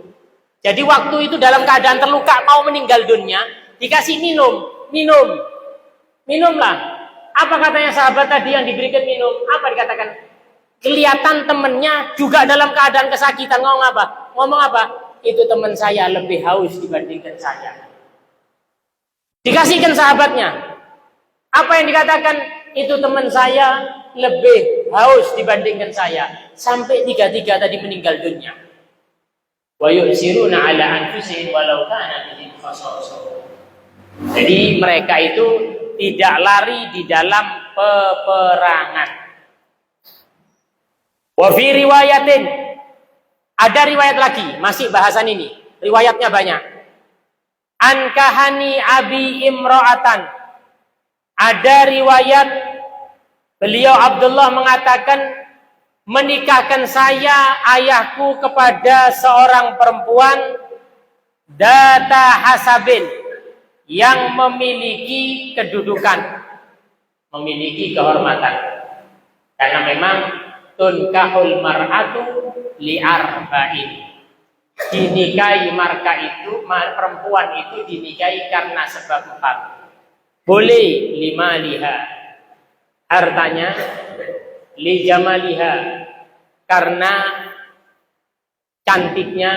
Jadi waktu itu dalam keadaan terluka mau meninggal dunia, dikasih minumlah. Apa katanya sahabat tadi yang diberikan minum? Apa dikatakan? Kelihatan temannya juga dalam keadaan kesakitan. Ngomong apa? Itu teman saya lebih haus dibandingkan saya. Dikasihkan sahabatnya. Apa yang dikatakan? Itu teman saya lebih haus dibandingkan saya, sampai 3 tadi meninggal dunia. Wa yusiruna ala anfusihim walau kana bihim khasasah. Jadi mereka itu tidak lari di dalam peperangan. Wa fi riwayatin, ada riwayat lagi, masih bahasan ini, riwayatnya banyak. Ankahani abi imra'atan, ada riwayat beliau Abdullah mengatakan menikahkan saya ayahku kepada seorang perempuan data hasabin yang memiliki kedudukan, memiliki kehormatan. Karena memang tunkahul mar'atu li'arba'in, dinikahi marka itu, perempuan itu dinikahi karena sebab 4. Boleh lima liha, hartanya, li jamaliha, karena cantiknya,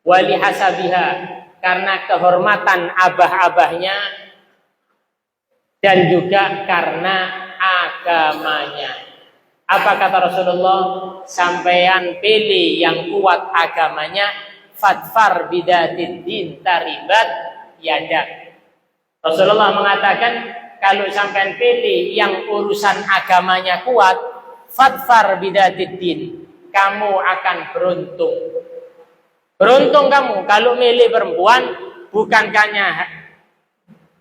wali hasabiha, karena kehormatan abah-abahnya, dan juga karena agamanya. Apa kata Rasulullah? Sampean pilih yang kuat agamanya, fatfar bidatid din taribat yadak. Rasulullah mengatakan kalau sampean pilih yang urusan agamanya kuat, fatfar bidatid din, kamu akan beruntung. Beruntung kamu kalau milih perempuan bukan karena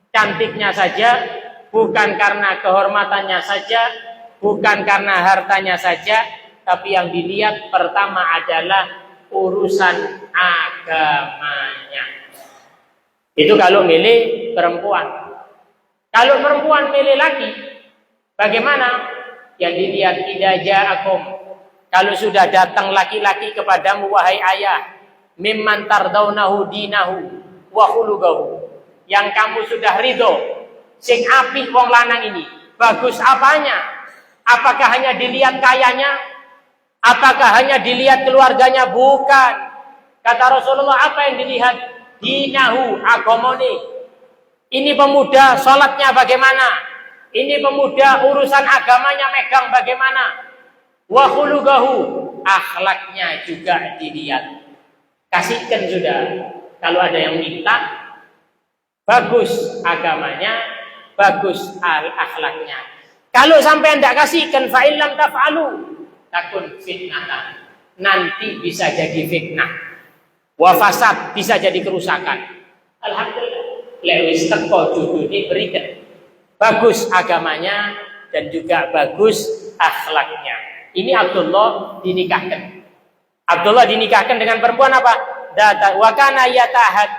cantiknya saja, bukan karena kehormatannya saja, bukan karena hartanya saja, tapi yang dilihat pertama adalah urusan agamanya. Itu kalau milih perempuan. Kalau perempuan milih laki, bagaimana? Yang dilihat idza ja'akum, kalau sudah datang laki-laki kepadamu wahai ayah, mimman tardaunahu dinahu wa khuluquhu, yang kamu sudah ridho, sing apik wong lanang ini, bagus apanya? Apakah hanya dilihat kayanya? Apakah hanya dilihat keluarganya? Bukan. Kata Rasulullah, apa yang dilihat? Dinahu, agamane. Ini pemuda sholatnya bagaimana? Ini pemuda urusan agamanya megang bagaimana? Wa khuluquhu, akhlaknya juga dilihat. Kasihkan sudah. Kalau ada yang minta, bagus agamanya, bagus akhlaknya. Kalau sampai tidak kasihkan, fa'il lam taf'alu takun fitnah, nanti bisa jadi fitnah, wa fasad, bisa jadi kerusakan. Alhamdulillah, lewis teko dudu diberikan, bagus agamanya dan juga bagus akhlaknya. Ini Abdullah dinikahkan. Abdullah dinikahkan dengan perempuan apa? Data wa kana yatahad,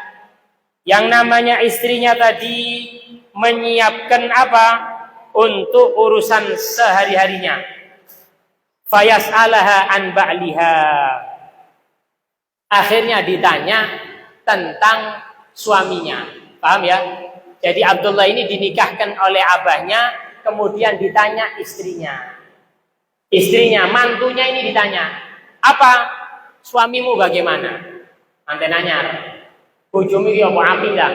yang namanya istrinya tadi menyiapkan apa? Untuk urusan sehari-harinya. Fayas'alaha an ba'liha, akhirnya ditanya tentang suaminya. Paham ya? Jadi Abdullah ini dinikahkan oleh abahnya, kemudian ditanya istrinya. Istrinya, mantunya ini ditanya, apa suamimu bagaimana? Nanti nanya, bojomu iki apa api dah?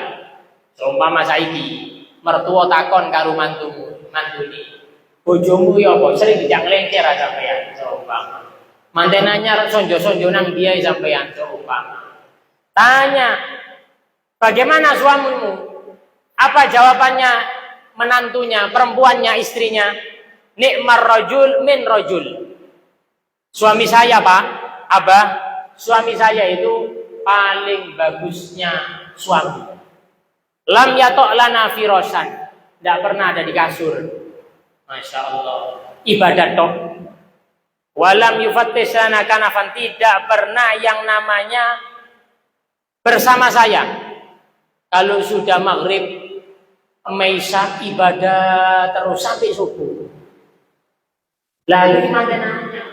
Seumpama saiki mertua takon karo mantumu, mantuni, bojomu ya apa? Sering dijak lengker sampean, seumpama. Mantenanya sonjo-sonjo nang dia sampean, seumpama. Tanya, bagaimana suamimu? Apa jawabannya menantunya, perempuannya, istrinya? Nikmar rajul min rajul. Suami saya, Pak, Abah, suami saya itu paling bagusnya suami. Lam yatok lana firosan, tidak pernah ada di kasur. Masya Allah, ibadat tok. Walam yufattisana kanafan, tidak pernah yang namanya bersama saya. Kalau sudah maghrib, Maisha ibadah terus sampai subuh. Lalu mana nanya?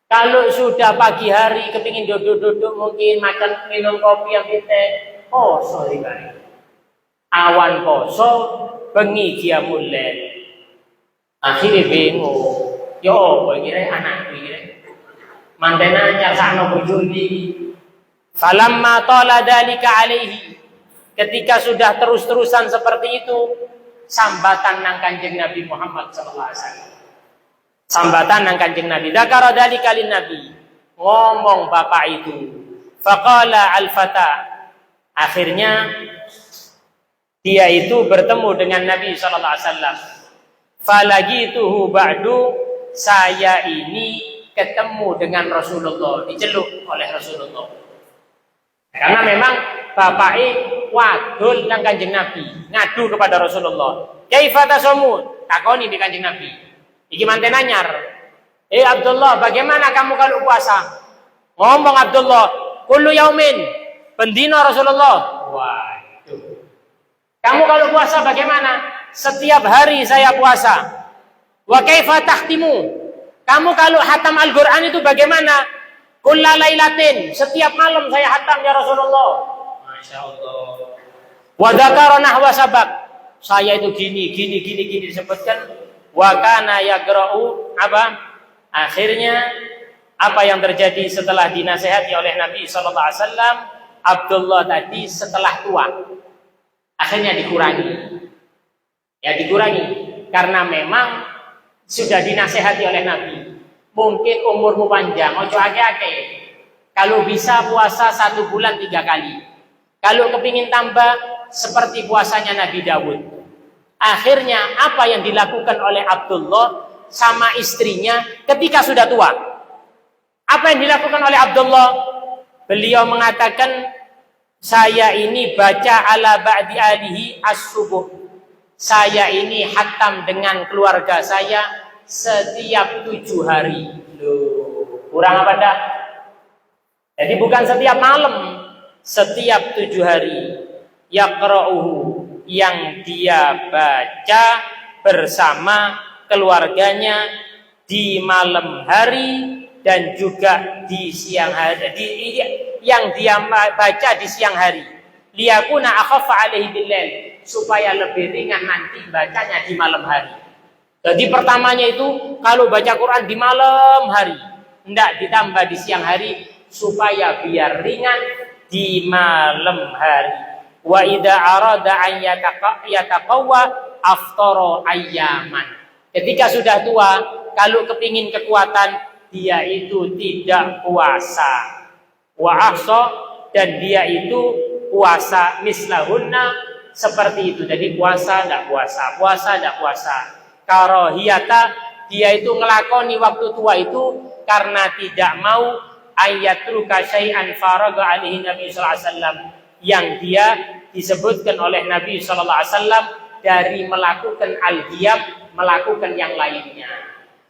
Kalau sudah pagi hari kepingin duduk-duduk mungkin makan minum kopi yang kita, oh sorry bang. Awan poso, bengi dia mulai. Akhirnya bingung. Yo, begini anak begini. Mantenanya sana bujudi. Falamma tala dalika alaihi. Ketika sudah terus-terusan seperti itu, sambatan nang Kanjeng Nabi Muhammad sallallahu alaihi wasallam. Sambatan nang Kanjeng Nabi. Dzakara dalika lin Nabi. Ngomong bapak itu. Faqala al-fata. Akhirnya dia itu bertemu dengan Nabi sallallahu alaihi wasallam. Falagituhu ba'du, saya ini ketemu dengan Rasulullah, diceluk oleh Rasulullah. Karena memang bapake wadul nang Kanjeng Nabi, ngadu kepada Rasulullah. Kaifa tasamun? Takoni di Kanjeng Nabi. Iki manten anyar. Abdullah, bagaimana kamu kalau puasa? Ngomong Abdullah, kullu yaumin, bendino Rasulullah. Waduh. Kamu kalau puasa bagaimana? Setiap hari saya puasa. Wa kaifa tahtimu? Kamu kalau hatam Al-Qur'an itu bagaimana? Kullalailatin, setiap malam saya hatam ya Rasulullah. Masya Allah. Wa dzakara nahwa sabab. Saya itu gini disebutkan. Wa kana yaqra'u apa? Akhirnya apa yang terjadi setelah dinasehati oleh Nabi sallallahu alaihi wasallam, Abdullah tadi setelah tua akhirnya dikurangi. Ya dikurangi karena memang sudah dinasehati oleh Nabi. Mungkin umurmu panjang, ojo ake-ake. Kalau bisa puasa 1 bulan 3 kali. Kalau kepingin tambah seperti puasanya Nabi Dawud. Akhirnya apa yang dilakukan oleh Abdullah sama istrinya ketika sudah tua? Apa yang dilakukan oleh Abdullah? Beliau mengatakan, saya ini baca ala ba'di alihi as-subuh. Saya ini hatam dengan keluarga saya setiap 7 hari. Loh, kurang apa dah? Jadi bukan setiap malam, setiap 7 hari. Yaqra'uhu, yang dia baca bersama keluarganya di malam hari dan juga di siang hari, yang dia baca di siang hari. Liyakuna akhaffa alaihi billail, supaya lebih ringan nanti bacanya di malam hari. Jadi pertamanya itu kalau baca Quran di malam hari, hendak ditambah di siang hari supaya biar ringan di malam hari. Wa idza arada an yataqawwa aftara ayyaman. Ketika sudah tua, kalau kepingin kekuatan, dia itu tidak puasa. Wa ahsa, dan dia itu puasa mislahunna, seperti itu. Jadi puasa tidak puasa. Karohiyata, dia itu ngelakoni waktu tua itu karena tidak mau ayatruka syai'an faraga alaihi Nabi sallallahu alaihi wasallam, yang dia disebutkan oleh Nabi sallallahu alaihi wasallam dari melakukan al-ghiyab, melakukan yang lainnya.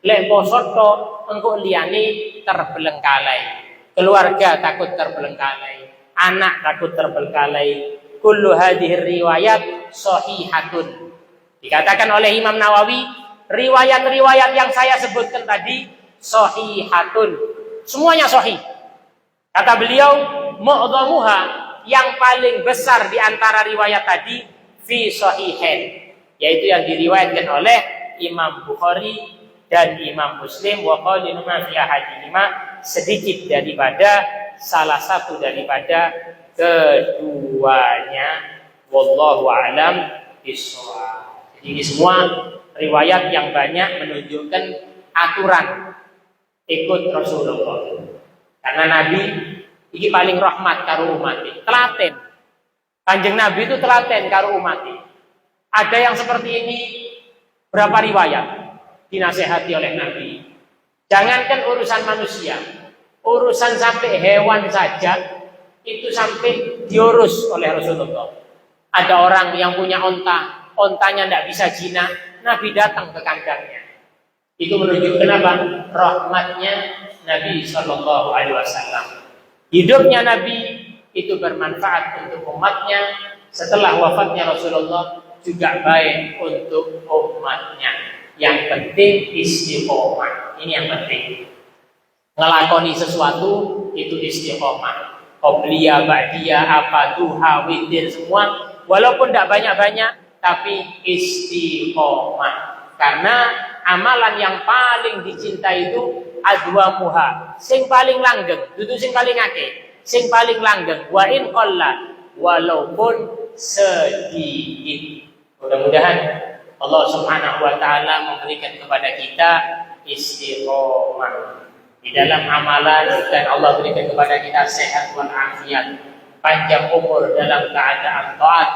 Lek poso tok engko liyane terbelengkalai. Keluarga takut terbelengkalai, anak takut terbelengkalai. Kullu hadhihi riwayat sahihatun. Dikatakan oleh Imam Nawawi, riwayat-riwayat yang saya sebutkan tadi sahihatun. Semuanya sahih. Kata beliau, mu'dhamuha, yang paling besar di antara riwayat tadi fi sahihain, yaitu yang diriwayatkan oleh Imam Bukhari dan Imam Muslim, wa qalinu ma fi ahadihima, sedikit daripada salah satu daripada keduanya. Wallahu a'lam bishawab. Jadi ini semua riwayat yang banyak menunjukkan aturan ikut Rasulullah. Karena Nabi ini paling rahmat karo umat, telaten. Kanjeng Nabi itu telaten karo umat. Ada yang seperti ini, berapa riwayat dinasehati oleh Nabi. Jangankan urusan manusia, urusan sampai hewan saja itu sampai diurus oleh Rasulullah. Ada orang yang punya onta, ontanya tidak bisa jinak, Nabi datang ke kandangnya. Itu menunjukkan apa? Rahmatnya Nabi Shallallahu Alaihi Wasallam. Hidupnya Nabi itu bermanfaat untuk umatnya. Setelah wafatnya Rasulullah juga baik untuk umatnya. Yang penting istiqomah. Ini yang penting. Ngelakoni sesuatu itu istiqomah. Qobliyah, ba'diyah, apa, duha, witir, semua. Walaupun tidak banyak-banyak, tapi istiqomah. Karena amalan yang paling dicintai itu adwamuha, sing paling langgeng, dudu sing paling akeh, sing paling langgeng, wa in qalla, walaupun sedikit. Mudah-mudahan Allah Subhanahu wa taala memberikan kepada kita istiqomah di dalam amalan, dan Allah berikan kepada kita sehat wal afiat, panjang umur dalam keadaan taat,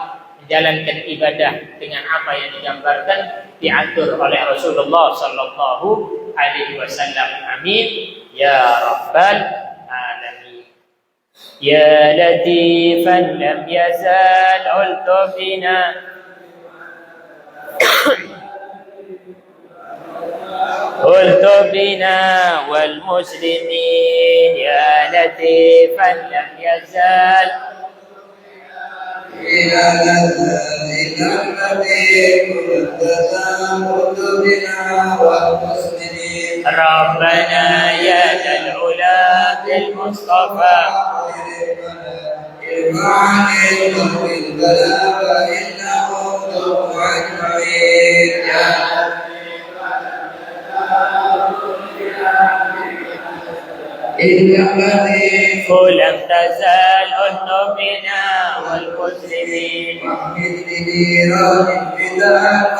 menjalankan ibadah dengan apa yang digambarkan diatur oleh Rasulullah sallallahu alaihi wasallam. Amin. يا رب العالمين. يا لطيفا لم يزال ألطفنا ألطفنا والمسلمين. يا لطيفا لم يزال
إلى الذي كنت بنا والمسلمين.
ربنا يا ذا العلا بالمصطفى
عن القول البلاء فإنه ضر أجمعين.
ولم تزال ألطفنا والمسلمين.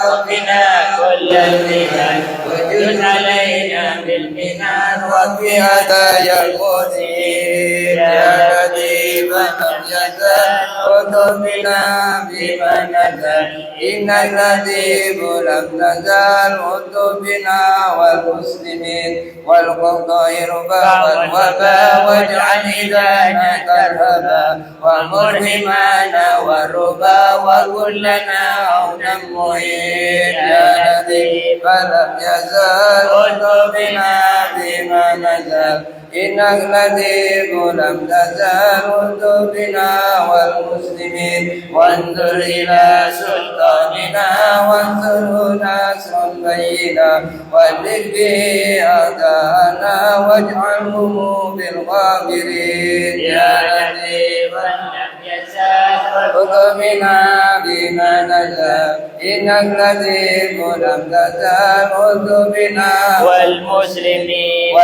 ربنا كل المنن وجد علينا بالمنن وفي هدايا المسلمين. يا لطيفا لم يزل ألطفنا بما نزل. إن اللطيف لم تزال ألطفنا والمسلمين. والقضائر والوباء واجعل هدايتك الهباء ومرهمانا والربا وكلنا عونا معين. يا لطيف لم يزال ألطفنا بما نزل. إنك لطيف لم تزال ألطفنا والمسلمين. وانظر إلى سلطاننا وانصره نصرا بينا واللك به أعداءنا واجعلهم بالغابرين. يا لطيفا لم يزال ألطفنا بما نزل. إنك لطيف لم تزال ألطفنا والمسلمين.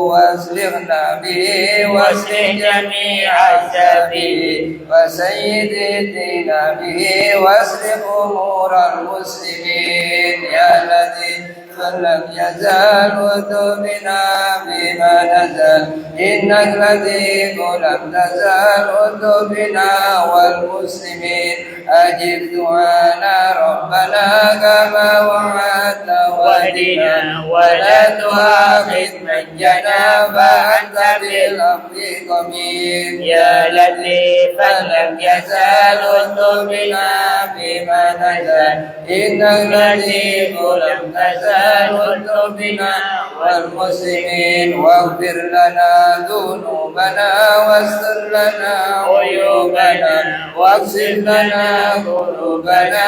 واصلحنا به واصلح جميع السبيل وسيد الدين به واصلح أمور المسلمين. يا لطيف فلم يزال ألطفنا بما نزل. إنك لطيف لم تزال ألطفنا والمسلمين. أجب دعانا ربنا كما وعدت واهدنا ولا تؤاخذ من جنى فأنت بالأمر قمير. يا لطيفا لم يزال ألطفنا بما نزل. إنك لطيف لم تزال ألطفنا والمسلمين. واغفر لنا ذنوبنا واستر لنا عيوبنا واغفر لنا قلوبنا.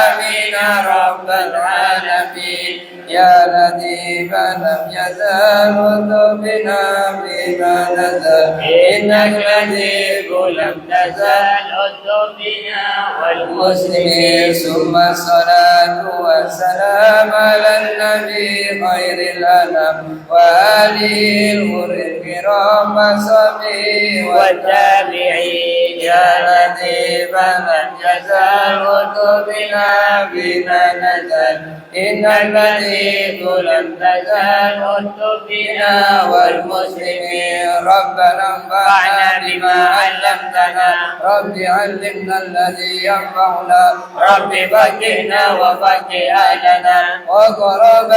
آمين رب العالمين. يا لطيفا لم يزال ألطفنا بما نزل. إنك لطيف لم تزال ألطفنا والمسلمين. ثم الصلاة والسلام على النبي خير الأنام وآله الغر الكرام وصحبه والتابعين. يا لطيفا لم يزال ألطفنا بما نزل. إنك لطيف لم تزال ألطفنا والمسلمين. ربنا انفعنا بما علمتنا. رب علمنا الذي ينفعنا. رب فقهنا وفقه أهلنا وقرب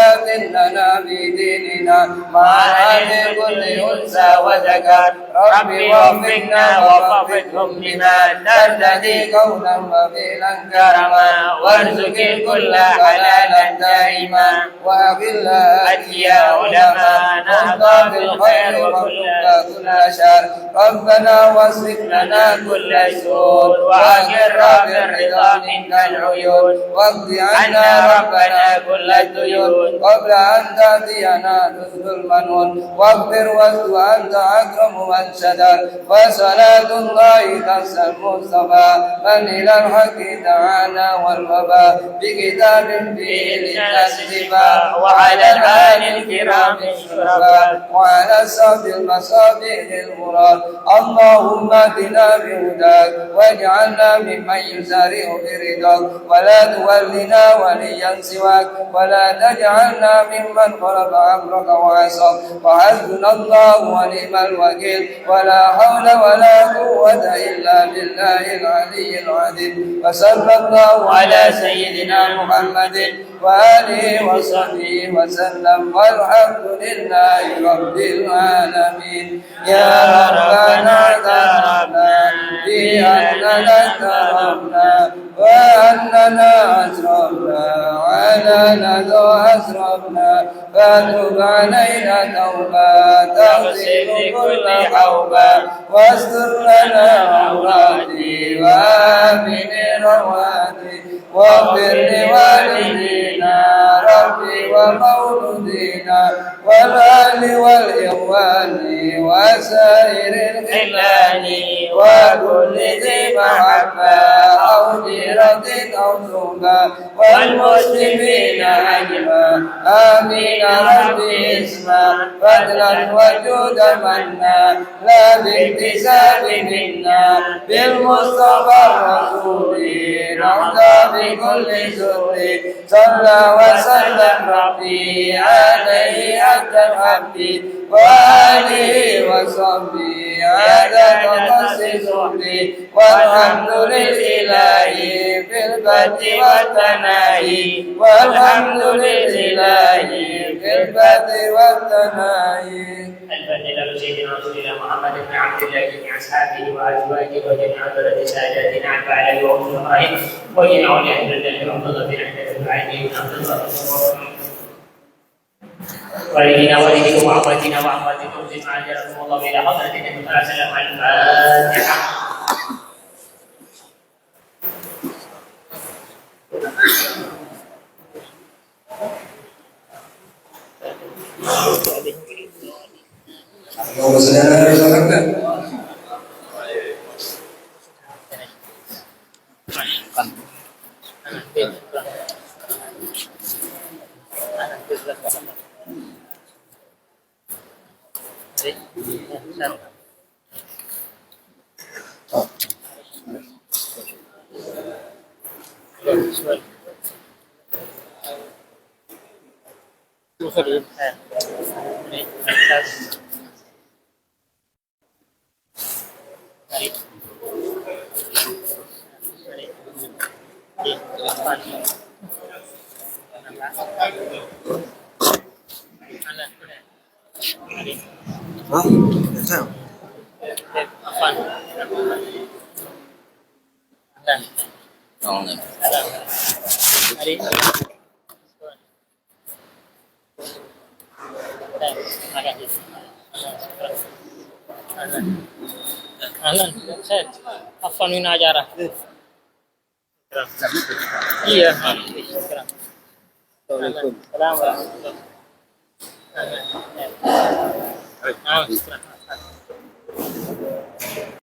لنا في ديننا مع أهل كل أنثى وذكر. رب وفقنا ووفقهم لما ترتدي قولا وفعلا كرما وارزق الكل حلالا دائما وأقل أتيا علماء نهضى بالخير وكل شر. ربنا واصرف لنا كل سوء وأقر بالرضا منك العيون واقض عنا ربنا كل الديون قبل أن تأتينا رسل المنون. واغفر واستر أنت أكرم من شدر. وصلاة الله تنسى المصطفى من إلى الحق دعانا والوباء بكتاب فيه للناس شفاء وعلى الآل الكرام الشرفاء وعلى الصحب المصابيح المراد. اللهم اهدنا بهداك واجعلنا ممن يسارع برضاك ولا تولنا وليا سواك ولا تجعلنا ممن خلف أمرك وعصاك. وحسبنا الله ونعم الوكيل ولا حول ولا قوة إلا بالله العلي العظيم.
وصلى الله على سيدنا محمد وآله وصحبه وسلم والحمد لله رب العالمين. يا ربنا اعترفنا بأننا اعترفنا وأننا أسرفنا وأننا ذو أسرفنا فتب علينا توبة تغسل كل حوبة واستر لنا عوراتي وآمن رواتي واغفر لوالدينا ربي ومولودينا والأهل والإخوان وسائر الخلان وكل ذي محبة أو جيرة أو ذنبا والمسلمين أجمع آمين ربي اسمع فضلا وجودا منا لا باكتساب منا بالمصطفى الرسول نرضى بكل سر صلى وسلم ربي عليه أكثر حبي وآله وصحبه عدد تخصص صحبي والحمد لله في البدء والثناء والحمد لله في البدء والثناء.
الفاتحة سيدنا رسول الله محمد بن عبد الله جميع أصحابه وأزواجه وجميع ولد ساداتنا عن فعله وأم إبراهيم وجميع أولياء الله وأفضل في نحن العين والدينا والديكم وأخواتنا وأخواتكم جميعا جزاكم الله إلى حضرة النبي صلى الله عليه وسلم على الفاتحة.
اللهم صل على محمد.
Afwan min ajarah. Iya. Assalamualaikum.